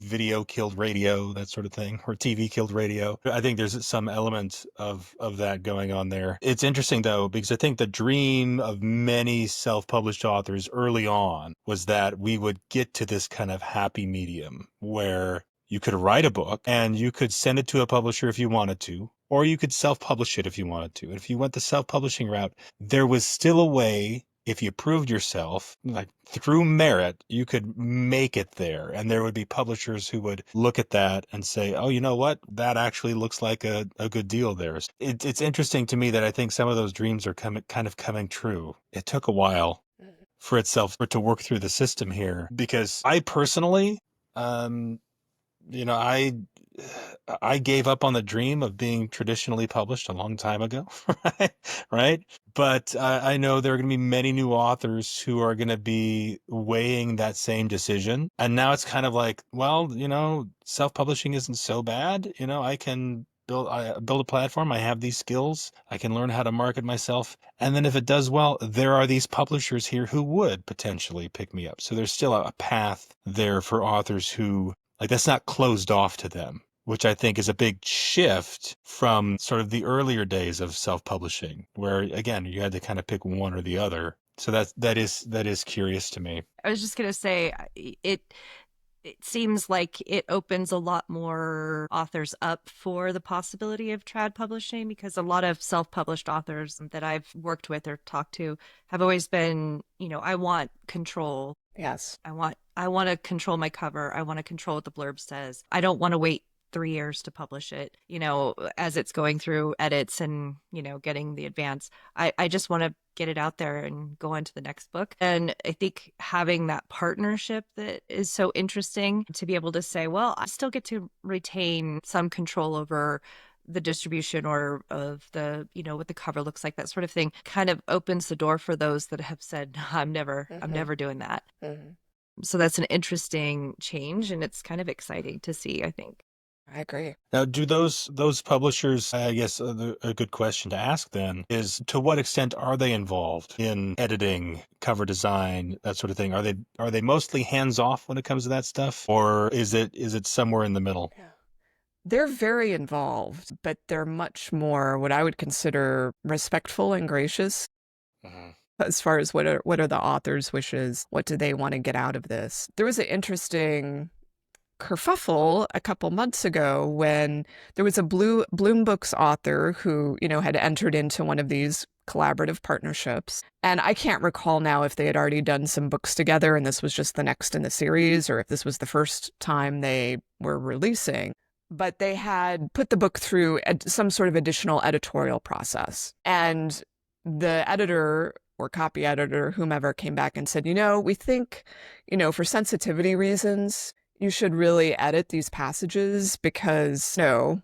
Video killed radio, that sort of thing, or TV killed radio. I think there's some element of that going on there. It's interesting, though, because I think the dream of many self-published authors early on was that we would get to this kind of happy medium where you could write a book and you could send it to a publisher if you wanted to, or you could self-publish it if you wanted to. And if you went the self-publishing route, there was still a way if you proved yourself, like through merit, you could make it there. And there would be publishers who would look at that and say, oh, you know what? That actually looks like a good deal there. It's interesting to me that I think some of those dreams are kind of coming true. It took a while for it to work through the system here, because I personally, you know, I gave up on the dream of being traditionally published a long time ago, right? Right. But I know there are going to be many new authors who are going to be weighing that same decision. And now it's kind of like, well, you know, self-publishing isn't so bad. You know, I can build a platform. I have these skills. I can learn how to market myself. And then if it does well, there are these publishers here who would potentially pick me up. So there's still a path there for authors who, like, that's not closed off to them, which I think is a big shift from sort of the earlier days of self-publishing, where again, you had to kind of pick one or the other. So that is curious to me. I was just going to say it seems like it opens a lot more authors up for the possibility of trad publishing, because a lot of self-published authors that I've worked with or talked to have always been, you know, I want control. Yes. I want to control my cover. I want to control what the blurb says. I don't want to wait 3 years to publish it, you know, as it's going through edits and, you know, getting the advance. I just want to get it out there and go on to the next book. And I think having that partnership that is so interesting, to be able to say, well, I still get to retain some control over the distribution or of the, you know, what the cover looks like, that sort of thing, kind of opens the door for those that have said, I'm never doing that. So that's an interesting change, and it's kind of exciting to see, I think. I agree. Now, do those publishers, I guess a good question to ask then is, to what extent are they involved in editing, cover design, that sort of thing? Are they mostly hands off when it comes to that stuff, or is it somewhere in the middle? Yeah. They're very involved, but they're much more what I would consider respectful and gracious as far as what are the author's wishes, what do they want to get out of this. There was an interesting kerfuffle a couple months ago when there was a Bloom Books author who, you know, had entered into one of these collaborative partnerships. And I can't recall now if they had already done some books together and this was just the next in the series, or if this was the first time they were releasing. But they had put the book through some sort of additional editorial process. And the editor or copy editor, whomever, came back and said, you know, we think, you know, for sensitivity reasons, you should really edit these passages because, no,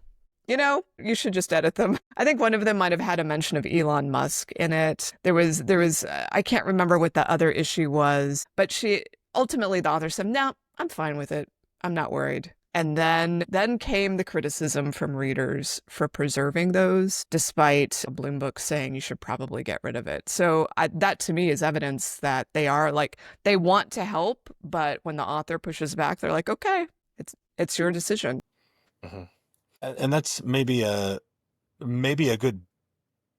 you know, you should just edit them. I think one of them might have had a mention of Elon Musk in it. There was I can't remember what the other issue was, but ultimately the author said, no, I'm fine with it. I'm not worried. And then came the criticism from readers for preserving those, despite Bloom Books saying you should probably get rid of it. So that to me is evidence that they are like, they want to help, but when the author pushes back, they're like, okay, it's your decision. And that's maybe a good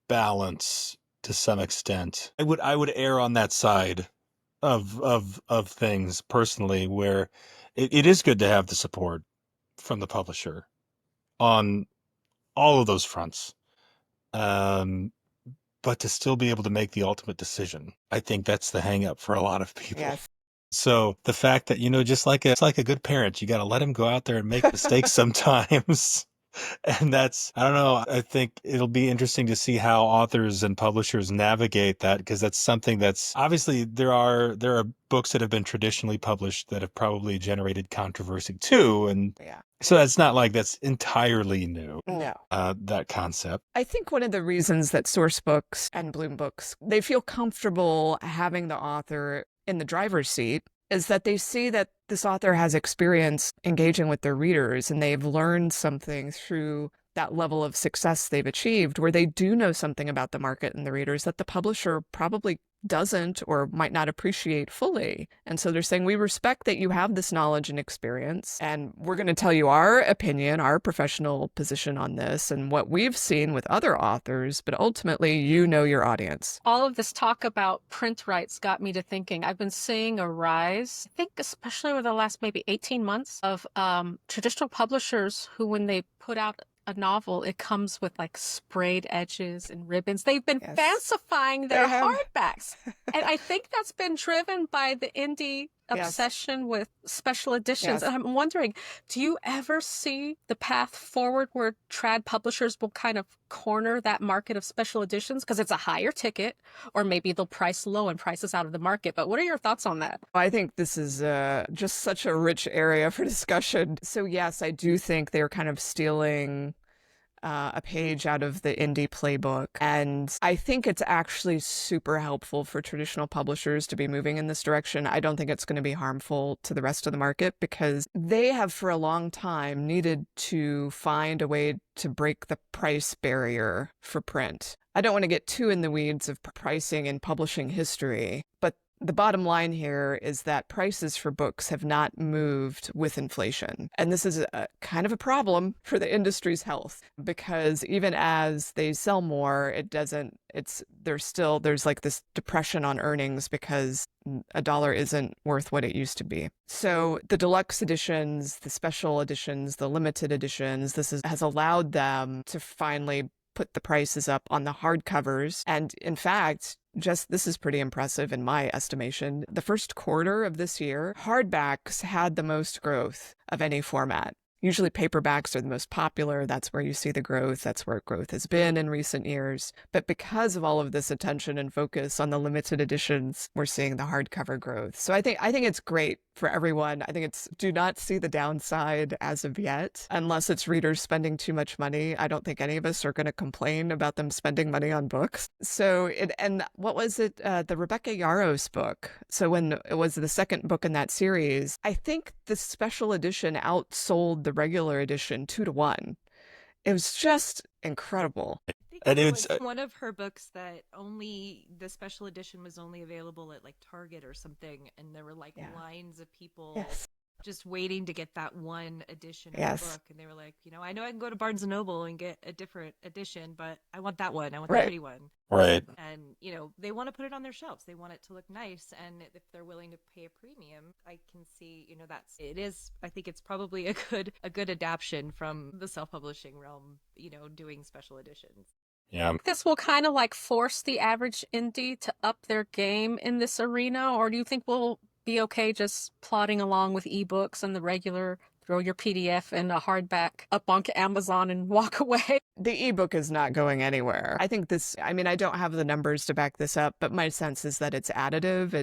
balance to some extent. I would err on that side of things personally, where it is good to have the support from the publisher on all of those fronts, but to still be able to make the ultimate decision. I think that's the hang up for a lot of people. Yes. So the fact that, you know, just like it's like a good parent, you got to let him go out there and make mistakes sometimes. And that's, I don't know, I think it'll be interesting to see how authors and publishers navigate that, because that's something that's obviously there are books that have been traditionally published that have probably generated controversy too. And Yeah. so that's not like that's entirely new, No. that concept. I think one of the reasons that Source Books and Bloom Books, they feel comfortable having the author in the driver's seat is that they see that this author has experience engaging with their readers and they've learned something through that level of success they've achieved, where they do know something about the market and the readers that the publisher probably doesn't or might not appreciate fully. And so they're saying, we respect that you have this knowledge and experience, and we're going to tell you our opinion, our professional position on this and what we've seen with other authors, but ultimately you know your audience. All of this talk about print rights got me to thinking. I've been seeing a rise, I think especially over the last maybe 18 months, of traditional publishers who, when they put out a novel, it comes with like sprayed edges and ribbons. They've been Yes. fancifying They their have. hardbacks. And I think that's been driven by the indie Yes. obsession with special editions. Yes. And I'm wondering, do you ever see the path forward where trad publishers will kind of corner that market of special editions because it's a higher ticket, or maybe they'll price low and price us out of the market? But what are your thoughts on that? I think this is just such a rich area for discussion. So yes, I do think they're kind of stealing a page out of the indie playbook. And I think it's actually super helpful for traditional publishers to be moving in this direction. I don't think it's going to be harmful to the rest of the market because they have for a long time needed to find a way to break the price barrier for print. I don't want to get too in the weeds of pricing in publishing history, but the bottom line here is that prices for books have not moved with inflation. And this is a kind of a problem for the industry's health because even as they sell more, there's like this depression on earnings because a dollar isn't worth what it used to be. So the deluxe editions, the special editions, the limited editions, has allowed them to finally put the prices up on the hardcovers. And in fact, this is pretty impressive in my estimation. The first quarter of this year, hardbacks had the most growth of any format. Usually paperbacks are the most popular. That's where you see the growth. That's where growth has been in recent years. But because of all of this attention and focus on the limited editions, we're seeing the hardcover growth. So I think it's great for everyone. I think do not see the downside as of yet, unless it's readers spending too much money. I don't think any of us are going to complain about them spending money on books. So and what was it? The Rebecca Yarros book. So when it was the second book in that series, I think the special edition outsold the regular edition 2-1. It was just incredible. And It it's was one of her books that the special edition was only available at like Target or something, and there were like lines of people Yes. just waiting to get that one edition of Yes. the book, and they were like, I know I can go to Barnes and Noble and get a different edition, but I want that one. I want the Right. pretty one. right. And they want to put it on their shelves. They want it to look nice, and if they're willing to pay a premium, I can see I think it's probably a good adaptation from the self-publishing realm, doing special editions. Yeah. This will kind of like force the average indie to up their game in this arena, or do you think we'll be okay just plodding along with ebooks and the regular throw your PDF and a hardback up onto Amazon and walk away? The ebook is not going anywhere. I think I don't have the numbers to back this up, but my sense is that it's additive.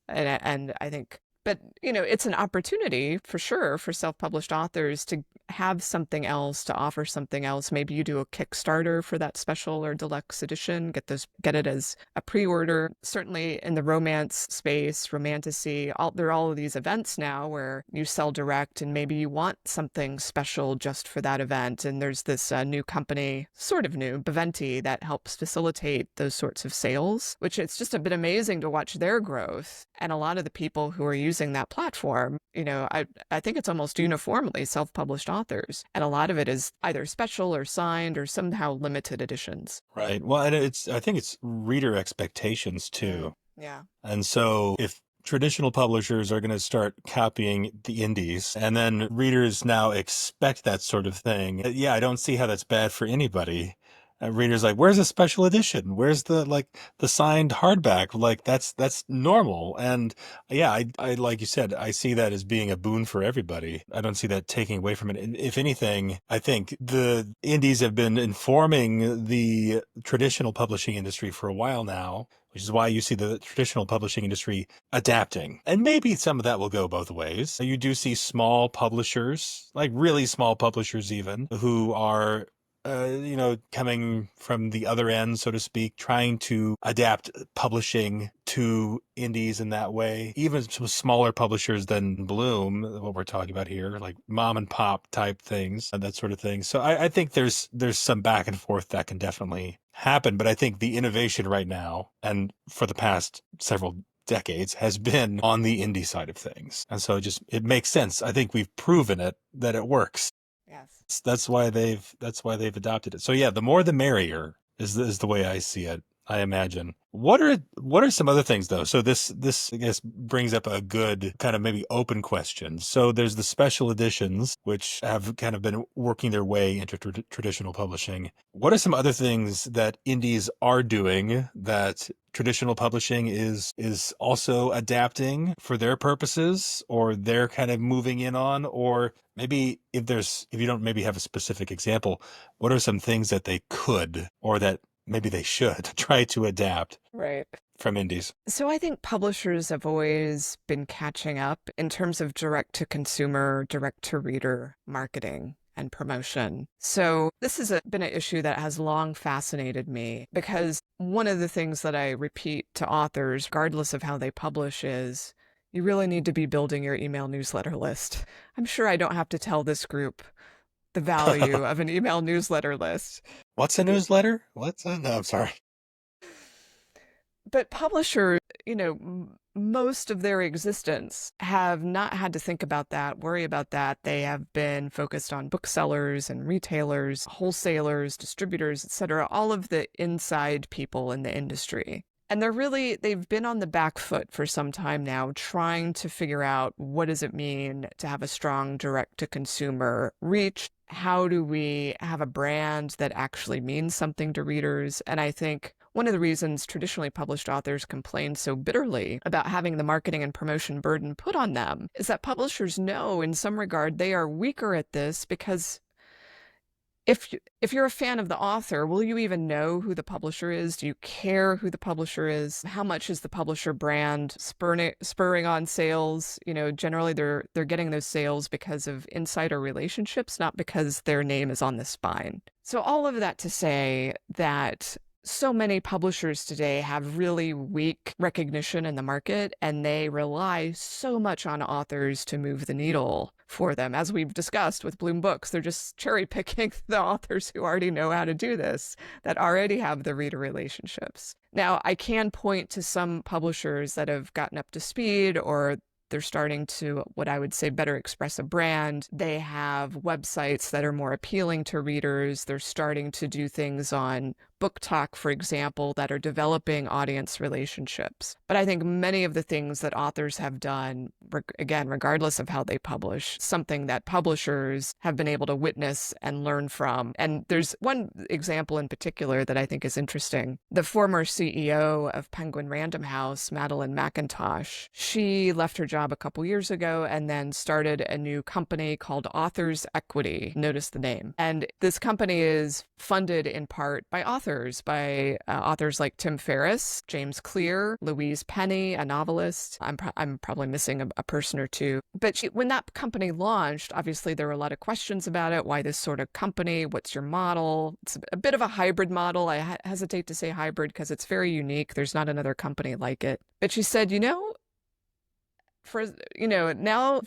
And I think, but it's an opportunity for sure for self-published authors to have something else, to offer something else. Maybe you do a Kickstarter for that special or deluxe edition, get it as a pre-order. Certainly in the romance space, romantasy, there are all of these events now where you sell direct and maybe you want something special just for that event. And there's this new company, sort of new, Baventi, that helps facilitate those sorts of sales, which it's just been amazing to watch their growth. And a lot of the people who are using that platform, I think it's almost uniformly self-published authors. And a lot of it is either special or signed or somehow limited editions. Right. Well, and I think it's reader expectations too. Yeah. And so if traditional publishers are going to start copying the indies and then readers now expect that sort of thing, I don't see how that's bad for anybody. Readers like, where's the special edition? Where's the signed hardback? Like that's normal. And I like you said, I see that as being a boon for everybody. I don't see that taking away from it. And if anything, I think the indies have been informing the traditional publishing industry for a while now, which is why you see the traditional publishing industry adapting. And maybe some of that will go both ways. You do see small publishers, like really small publishers even, who are coming from the other end, so to speak, trying to adapt publishing to indies in that way. Even some smaller publishers than Bloom, what we're talking about here, like mom and pop type things, and that sort of thing. So I think there's some back and forth that can definitely happen. But I think the innovation right now, and for the past several decades, has been on the indie side of things. And so it makes sense. I think we've proven it that it works. Yes. That's why they've adopted it. So the more the merrier is the way I see it. I imagine. What are some other things though? So this I guess brings up a good kind of maybe open question. So there's the special editions which have kind of been working their way into traditional publishing. What are some other things that indies are doing that traditional publishing is also adapting for their purposes, or they're kind of moving in on? Or maybe if you don't maybe have a specific example, what are some things that they could, or that maybe they should try to adapt Right. from indies? So I think publishers have always been catching up in terms of direct to consumer, direct to reader marketing and promotion. So this has been an issue that has long fascinated me, because one of the things that I repeat to authors, regardless of how they publish, is you really need to be building your email newsletter list. I'm sure I don't have to tell this group the value of an email newsletter list. What's a newsletter? What's a, no, I'm sorry. But publishers, most of their existence have not had to think about that, worry about that. They have been focused on booksellers and retailers, wholesalers, distributors, etc., all of the inside people in the industry. And they've been on the back foot for some time now, trying to figure out, what does it mean to have a strong direct-to-consumer reach? How do we have a brand that actually means something to readers? And I think one of the reasons traditionally published authors complain so bitterly about having the marketing and promotion burden put on them is that publishers know in some regard they are weaker at this, because if you're a fan of the author, will you even know who the publisher is? Do you care who the publisher is? How much is the publisher brand spurring on sales? Generally they're getting those sales because of insider relationships, not because their name is on the spine. So all of that to say that so many publishers today have really weak recognition in the market, and they rely so much on authors to move the needle for them. As we've discussed with Bloom Books, they're just cherry picking the authors who already know how to do this, that already have the reader relationships. Now, I can point to some publishers that have gotten up to speed, or they're starting to, what I would say, better express a brand. They have websites that are more appealing to readers. They're starting to do things on Book Talk, for example, that are developing audience relationships. But I think many of the things that authors have done, again, regardless of how they publish, something that publishers have been able to witness and learn from. And there's one example in particular that I think is interesting. The former CEO of Penguin Random House, Madeline McIntosh, she left her job a couple years ago and then started a new company called Authors Equity. Notice the name. And this company is funded in part by authors like Tim Ferriss, James Clear, Louise Penny, a novelist. I'm probably missing a person or two. But when that company launched, obviously there were a lot of questions about it. Why this sort of company? What's your model? It's a bit of a hybrid model. I hesitate to say hybrid because it's very unique. There's not another company like it. But she said, now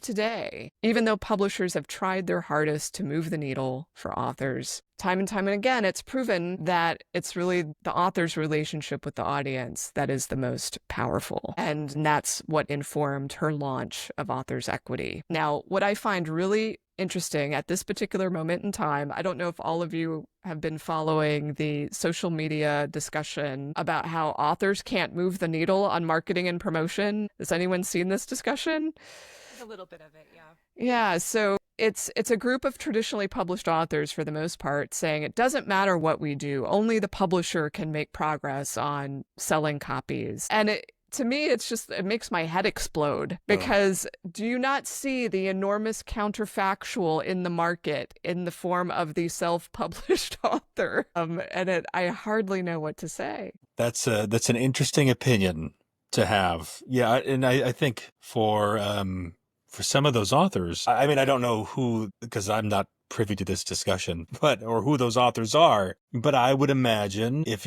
today, even though publishers have tried their hardest to move the needle for authors, time and time and again, it's proven that it's really the author's relationship with the audience that is the most powerful. And that's what informed her launch of Authors Equity. Now, what I find really interesting at this particular moment in time, I don't know if all of you have been following the social media discussion about how authors can't move the needle on marketing and promotion. Has anyone seen this discussion? A little bit of it, yeah. Yeah, so it's a group of traditionally published authors, for the most part, saying it doesn't matter what we do, only the publisher can make progress on selling copies. And to me, it makes my head explode, because do you not see the enormous counterfactual in the market in the form of the self-published author? I hardly know what to say. That's an interesting opinion to have. Yeah, and I think for some of those authors, I mean, I don't know who, because I'm not privy to this discussion, or who those authors are, but I would imagine if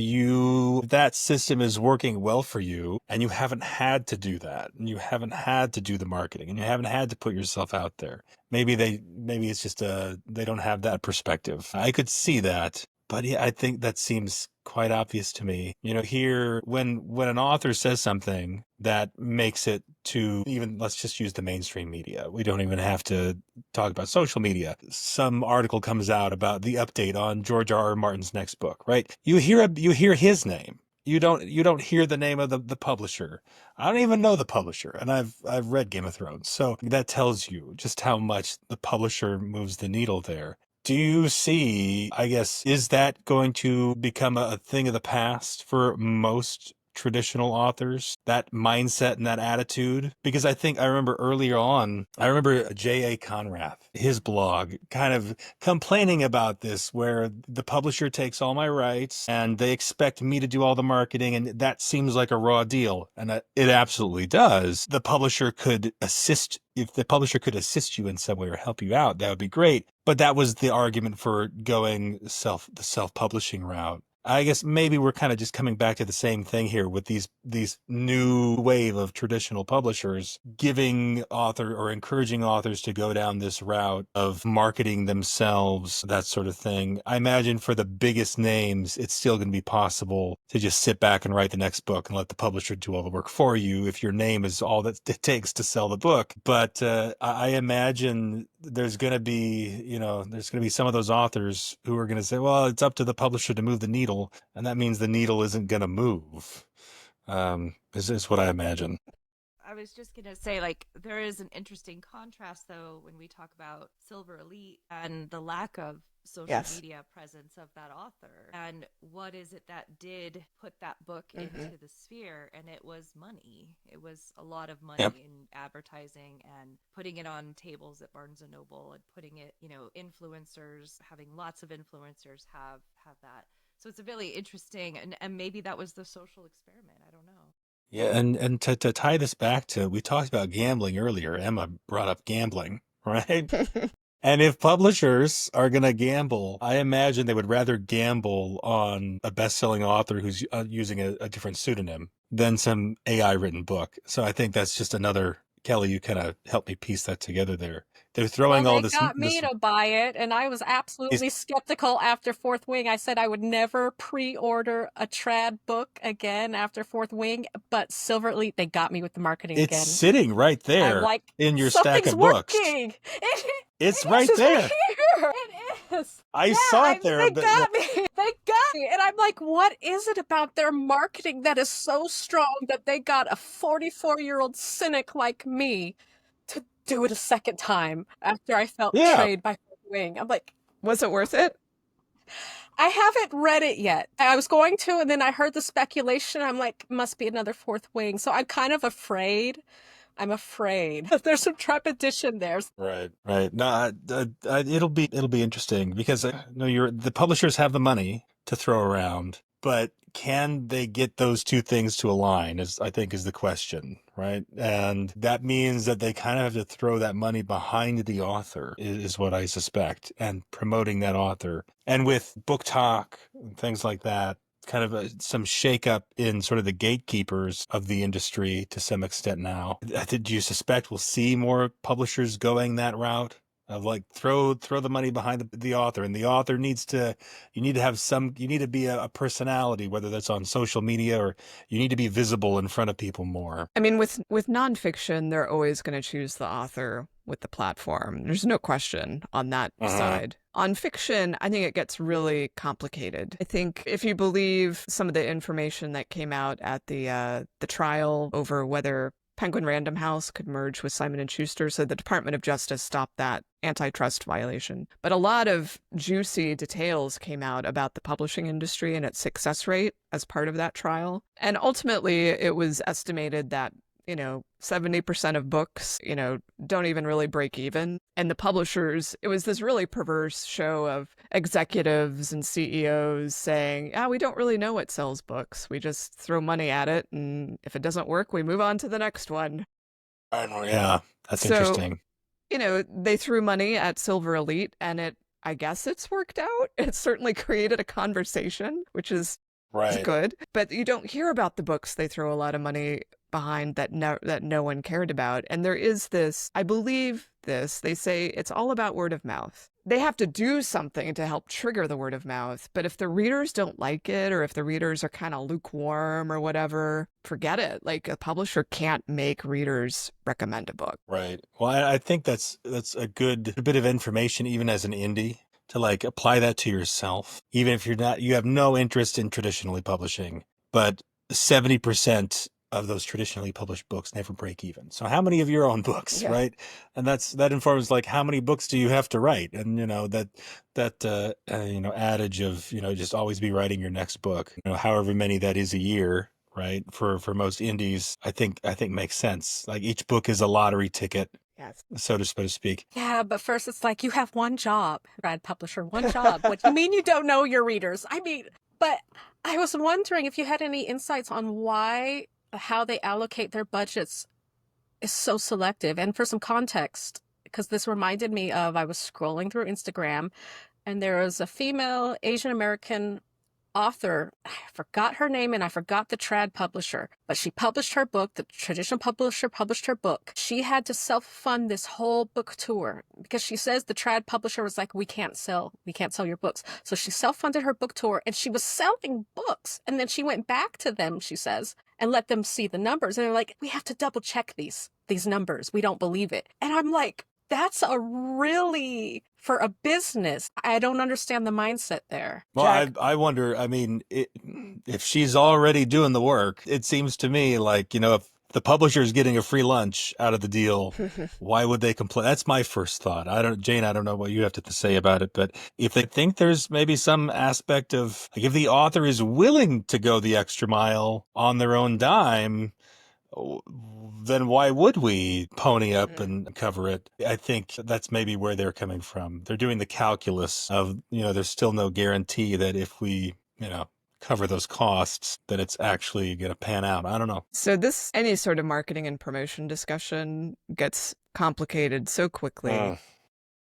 that system is working well for you and you haven't had to do that, and you haven't had to do the marketing, and you haven't had to put yourself out there, maybe it's just they don't have that perspective. I could see that. But yeah, I think that seems quite obvious to me. Here, when an author says something that makes it to, even, let's just use the mainstream media. We don't even have to talk about social media. Some article comes out about the update on George R.R. Martin's next book, right? You hear his name you don't hear the name of the publisher. I don't even know the publisher, and I've read Game of Thrones, so that tells you just how much the publisher moves the needle there. Do you see, I guess, is that going to become a thing of the past for most traditional authors, that mindset and that attitude? Because I remember earlier on, I remember J.A. Conrath, his blog, kind of complaining about this, where the publisher takes all my rights and they expect me to do all the marketing, and that seems like a raw deal. And it absolutely does. If the publisher could assist you in some way or help you out, that would be great. But that was the argument for going the self-publishing route. I guess maybe we're kind of just coming back to the same thing here with these new wave of traditional publishers giving author or encouraging authors to go down this route of marketing themselves, that sort of thing. I imagine for the biggest names, it's still going to be possible to just sit back and write the next book and let the publisher do all the work for you if your name is all that it takes to sell the book. But I imagine there's going to be some of those authors who are going to say, well, it's up to the publisher to move the needle. And that means the needle isn't going to move, is what I imagine. I was just going to say, like, there is an interesting contrast, though, when we talk about Silver Elite and the lack of social media presence of that author. And what is it that did put that book into the sphere? And it was money. It was a lot of money in advertising and putting it on tables at Barnes and Noble and putting it, influencers, having lots of influencers have that. So it's a really interesting, and maybe that was the social experiment. I don't know. Yeah, and to tie this back to, we talked about gambling earlier. Emma brought up gambling, right? And if publishers are going to gamble, I imagine they would rather gamble on a best-selling author who's using a different pseudonym than some AI written book. So I think that's just another, Kelly, you kind of helped me piece that together there. They're throwing Well, all they got me to buy it, and I was absolutely skeptical after Fourth Wing. I said I would never pre-order a trad book again after Fourth Wing, but Silver Elite, they got me with the marketing It's again. sitting right I'm there like, in your stack something's of books. working. It's It right is, there. Right here. It is. I saw it there. They got me. They got me. And I'm like, what is it about their marketing that is so strong that they got a 44-year-old cynic like me to do it a second time after I felt betrayed by Fourth Wing? I'm like, was it worth it? I haven't read it yet. I was going to, and then I heard the speculation. I'm like, must be another Fourth Wing. So I'm kind of afraid. I'm afraid there's some trepidation there. Right. No, it'll be interesting because the publishers have the money to throw around, but can they get those two things to align? I think is the question, right? And that means that they kind of have to throw that money behind the author, is what I suspect, and promoting that author. And with book talk and things like that, kind of some shakeup in sort of the gatekeepers of the industry to some extent now. Do you suspect we'll see more publishers going that route of like throw the money behind the author, and the author you need to be a personality, whether that's on social media or you need to be visible in front of people more? I mean, with nonfiction, they're always going to choose the author with the platform. There's no question on that side. On fiction, I think it gets really complicated. I think if you believe some of the information that came out at the trial over whether Penguin Random House could merge with Simon & Schuster, so the Department of Justice stopped that antitrust violation. But a lot of juicy details came out about the publishing industry and its success rate as part of that trial. And ultimately, it was estimated that 70% of books, don't even really break even. And the publishers, it was this really perverse show of executives and CEOs saying, we don't really know what sells books. We just throw money at it. And if it doesn't work, we move on to the next one. Yeah, that's interesting. They threw money at Silver Elite, and I guess it's worked out. It certainly created a conversation, which is good. But you don't hear about the books they throw a lot of money behind that no one cared about. And there is this, I believe this, they say it's all about word of mouth. They have to do something to help trigger the word of mouth. But if the readers don't like it, or if the readers are kind of lukewarm or whatever, forget it. Like, a publisher can't make readers recommend a book. Right. Well, I think that's a bit of information, even as an indie, to like apply that to yourself. Even if you have no interest in traditionally publishing, but 70% of those traditionally published books never break even. So how many of your own books, Yeah. right? And that informs like how many books do you have to write? And that adage of just always be writing your next book, however many that is a year, right? For most indies, I think makes sense. Like each book is a lottery ticket, Yes. so to speak. Yeah, but first it's like you have one job, grad publisher, one job. What do you mean you don't know your readers? I mean, but I was wondering if you had any insights on how they allocate their budgets is so selective. And for some context, because this reminded me of, I was scrolling through Instagram and there was a female Asian American author. I forgot her name and I forgot the trad publisher, but she published her book. The traditional publisher published her book. She had to self-fund this whole book tour because she says the trad publisher was like, we can't sell your books. So she self-funded her book tour and she was selling books. And then she went back to them, she says, and let them see the numbers. And they're like, we have to double check these numbers. We don't believe it. And I'm like, that's for a business, I don't understand the mindset there. Well, Jack? I wonder, I mean, if she's already doing the work, it seems to me like, if the publisher is getting a free lunch out of the deal, why would they complain? That's my first thought. Jane, I don't know what you have to say about it, but if they think there's maybe some aspect of, like, if the author is willing to go the extra mile on their own dime, then why would we pony up and cover it? I think that's maybe where they're coming from. They're doing the calculus of, there's still no guarantee that if we, cover those costs, that it's actually going to pan out. I don't know. So any sort of marketing and promotion discussion gets complicated so quickly.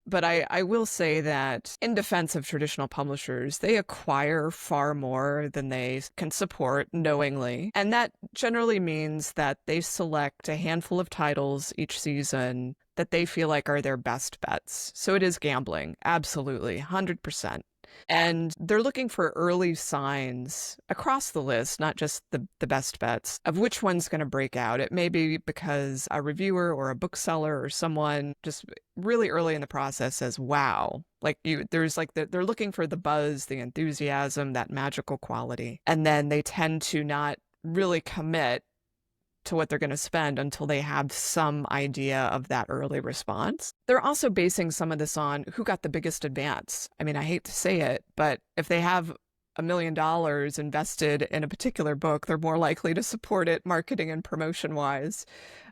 But I will say that in defense of traditional publishers, they acquire far more than they can support knowingly. And that generally means that they select a handful of titles each season that they feel like are their best bets. So it is gambling, absolutely, 100%. And they're looking for early signs across the list, not just the best bets, of which one's going to break out. It may be because a reviewer or a bookseller or someone just really early in the process says, wow, they're looking for the buzz, the enthusiasm, that magical quality. And then they tend to not really commit to what they're going to spend until they have some idea of that early response. They're also basing some of this on who got the biggest advance. I mean, I hate to say it, but if they have $1 million invested in a particular book, they're more likely to support it marketing and promotion wise.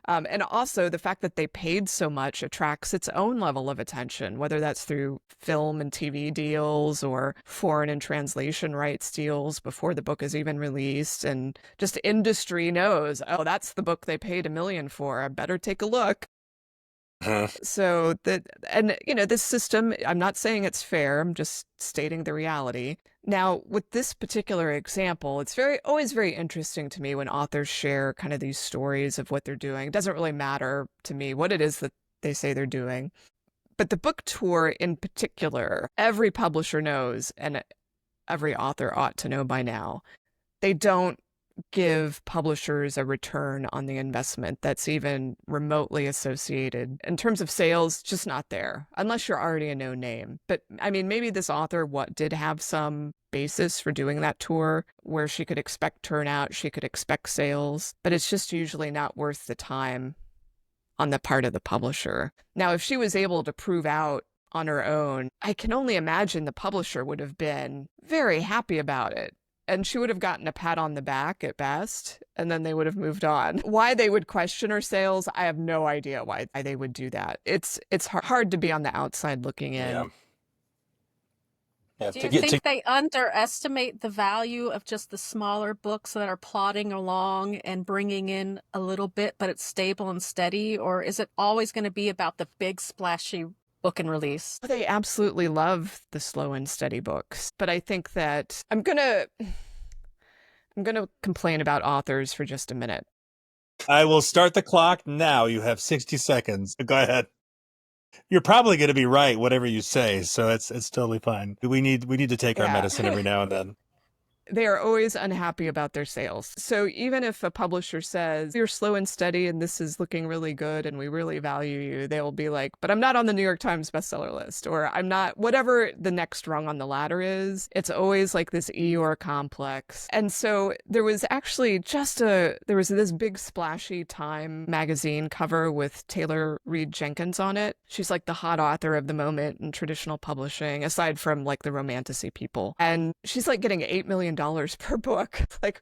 And also the fact that they paid so much attracts its own level of attention, whether that's through film and TV deals or foreign and translation rights deals before the book is even released. And just industry knows, oh, that's the book they paid $1 million for. I better take a look. So this system, I'm not saying it's fair, I'm just stating the reality. Now, with this particular example, it's always very interesting to me when authors share kind of these stories of what they're doing. It doesn't really matter to me what it is that they say they're doing. But the book tour in particular, every publisher knows, and every author ought to know by now, they don't give publishers a return on the investment that's even remotely associated. In terms of sales, just not there, unless you're already a known name. But I mean, maybe this author did have some basis for doing that tour where she could expect turnout, she could expect sales, but it's just usually not worth the time on the part of the publisher. Now, if she was able to prove out on her own, I can only imagine the publisher would have been very happy about it. And she would have gotten a pat on the back at best, and then they would have moved on. Why they would question her sales, I have no idea why they would do that. It's hard to be on the outside looking in. Yeah. Do you think they underestimate the value of just the smaller books that are plodding along and bringing in a little bit, but it's stable and steady? Or is it always going to be about the big splashy book and release? They absolutely love the slow and steady books. But I think that I'm gonna complain about authors for just a minute. I will start the clock now. You have 60 seconds. Go ahead. You're probably going to be right, whatever you say. So it's totally fine. We need to take our medicine every now and then. they are always unhappy about their sales. So even if a publisher says, you're slow and steady and this is looking really good and we really value you, they will be like, but I'm not on the New York Times bestseller list, or I'm not, whatever the next rung on the ladder is. It's always like this Eeyore complex. And so there was actually there was this big splashy Time magazine cover with Taylor Reed Jenkins on it. She's like the hot author of the moment in traditional publishing, aside from like the romantasy people. And she's like getting $8 million per book. Like,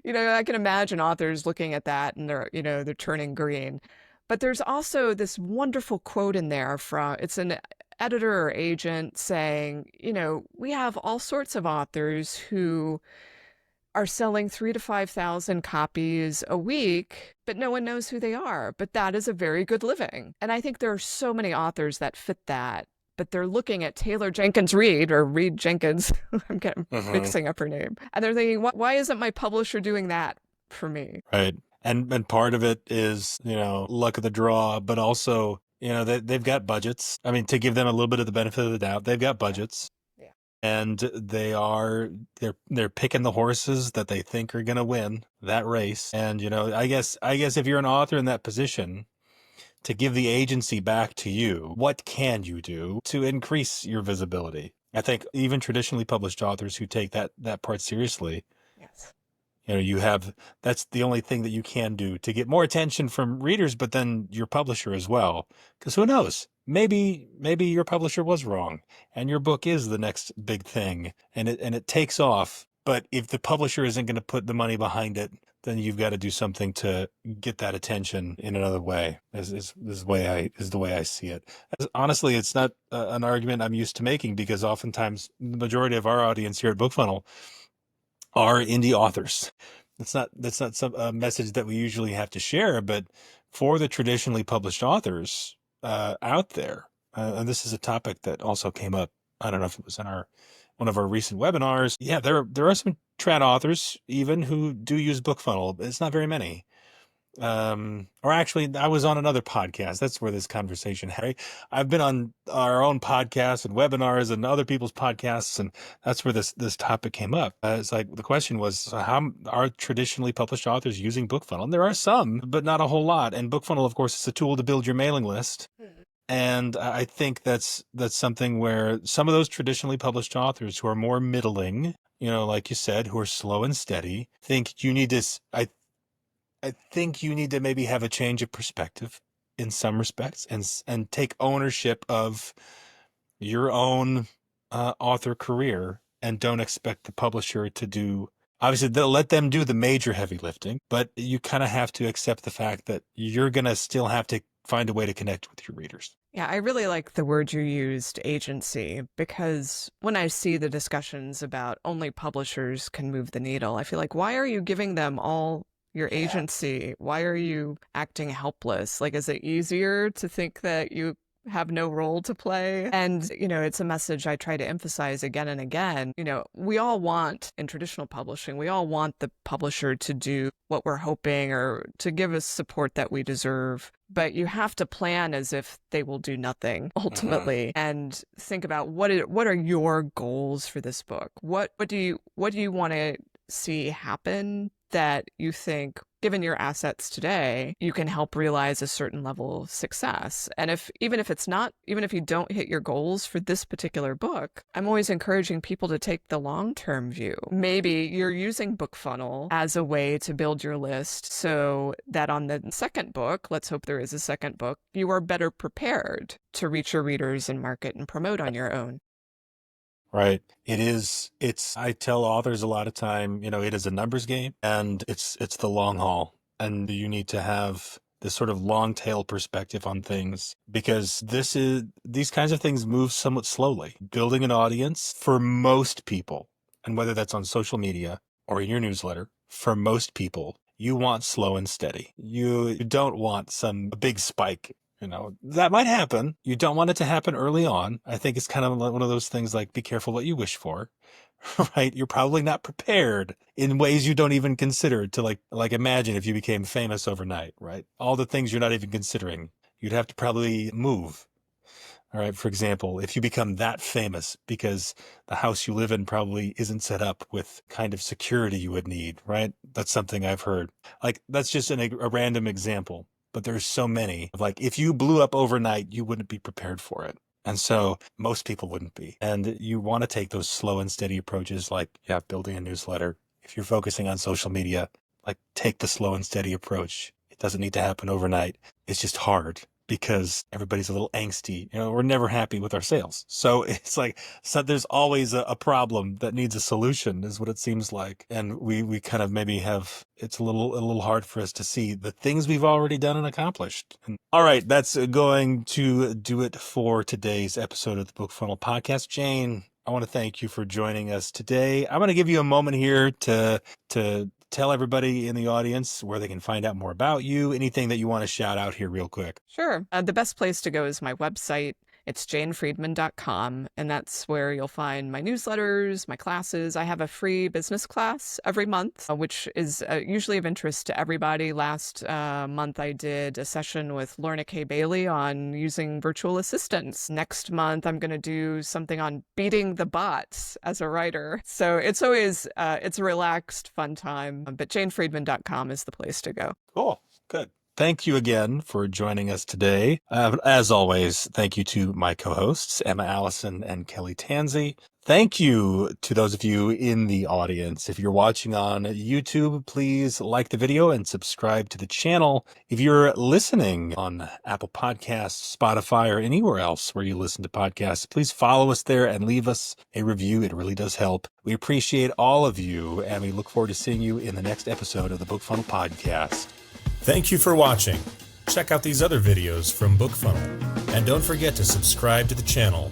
I can imagine authors looking at that and they're turning green. But there's also this wonderful quote in there it's an editor or agent saying, we have all sorts of authors who are selling 3,000 to 5,000 copies a week, but no one knows who they are. But that is a very good living. And I think there are so many authors that fit that, but they're looking at Taylor Jenkins Reid, or Reed Jenkins. I'm getting mixing up her name. And they're thinking, why isn't my publisher doing that for me? Right. And part of it is, luck of the draw, but also, they've got budgets. I mean, to give them a little bit of the benefit of the doubt, they've got budgets. Yeah. And they're picking the horses that they think are going to win that race. And, I guess if you're an author in that position, to give the agency back to you, what can you do to increase your visibility? I think even traditionally published authors who take that part seriously, yes, that's the only thing that you can do to get more attention from readers, but then your publisher as well. Because who knows? Maybe your publisher was wrong and your book is the next big thing and it takes off. But if the publisher isn't going to put the money behind it, then you've got to do something to get that attention in another way. Is the way I see it. Honestly, it's not an argument I'm used to making, because oftentimes the majority of our audience here at BookFunnel are indie authors. That's not a message that we usually have to share, but for the traditionally published authors out there, and this is a topic that also came up, I don't know if it was in one of our recent webinars. Yeah, there are some trad authors even who do use BookFunnel. It's not very many. Or actually, I was on another podcast. That's where this conversation happened. I've been on our own podcasts and webinars and other people's podcasts, and that's where this topic came up. It's like the question was, how are traditionally published authors using BookFunnel? And there are some, but not a whole lot. And BookFunnel, of course, is a tool to build your mailing list. And I think that's something where some of those traditionally published authors who are more middling, like you said, who are slow and steady, think you need this. I think you need to maybe have a change of perspective in some respects and take ownership of your own author career, and don't expect the publisher to do. Obviously, they'll let them do the major heavy lifting, but you kind of have to accept the fact that you're going to still have to find a way to connect with your readers. Yeah, I really like the word you used, agency, because when I see the discussions about only publishers can move the needle, I feel like, why are you giving them all your agency? Why are you acting helpless? Like, is it easier to think that you have no role to play? And, it's a message I try to emphasize again and again. We all want, in traditional publishing, we all want the publisher to do what we're hoping, or to give us support that we deserve. But you have to plan as if they will do nothing ultimately, and think about what are your goals for this book? What do you want to see happen that you think, given your assets today, you can help realize a certain level of success? And even if you don't hit your goals for this particular book, I'm always encouraging people to take the long-term view. Maybe you're using BookFunnel as a way to build your list so that on the second book, let's hope there is a second book, you are better prepared to reach your readers and market and promote on your own. Right. I tell authors a lot of time, it is a numbers game, and it's the long haul, and you need to have this sort of long tail perspective on things, because these kinds of things move somewhat slowly. Building an audience for most people, and whether that's on social media or in your newsletter, for most people, you want slow and steady. You don't want some big spike. That might happen. You don't want it to happen early on. I think it's kind of one of those things like, be careful what you wish for, right? You're probably not prepared in ways you don't even consider to like imagine if you became famous overnight, right? All the things you're not even considering, you'd have to probably move. All right. For example, if you become that famous because the house you live in probably isn't set up with kind of security you would need, right? That's something I've heard. Like, that's just a random example, but there's so many. Like, if you blew up overnight, you wouldn't be prepared for it. And so most people wouldn't be. And you want to take those slow and steady approaches, like, yeah, building a newsletter. If you're focusing on social media, like, take the slow and steady approach. It doesn't need to happen overnight. It's just hard because everybody's a little angsty. We're never happy with our sales. So it's like, so there's always a problem that needs a solution, is what it seems like. And we kind of maybe have, it's a little hard for us to see the things we've already done and accomplished. And, all right, that's going to do it for today's episode of the BookFunnel Podcast. Jane, I want to thank you for joining us today. I'm going to give you a moment here to tell everybody in the audience where they can find out more about you, anything that you want to shout out here real quick. Sure. The best place to go is my website. It's janefriedman.com, and that's where you'll find my newsletters, my classes. I have a free business class every month, which is usually of interest to everybody. Last month, I did a session with Lorna K. Bailey on using virtual assistants. Next month, I'm going to do something on beating the bots as a writer. So it's always, it's a relaxed, fun time, but janefriedman.com is the place to go. Cool. Good. Thank you again for joining us today. As always, thank you to my co-hosts, Emma Allison and Kelly Tansey. Thank you to those of you in the audience. If you're watching on YouTube, please like the video and subscribe to the channel. If you're listening on Apple Podcasts, Spotify, or anywhere else where you listen to podcasts, please follow us there and leave us a review. It really does help. We appreciate all of you, and we look forward to seeing you in the next episode of the BookFunnel Podcast. Thank you for watching. Check out these other videos from BookFunnel, and don't forget to subscribe to the channel.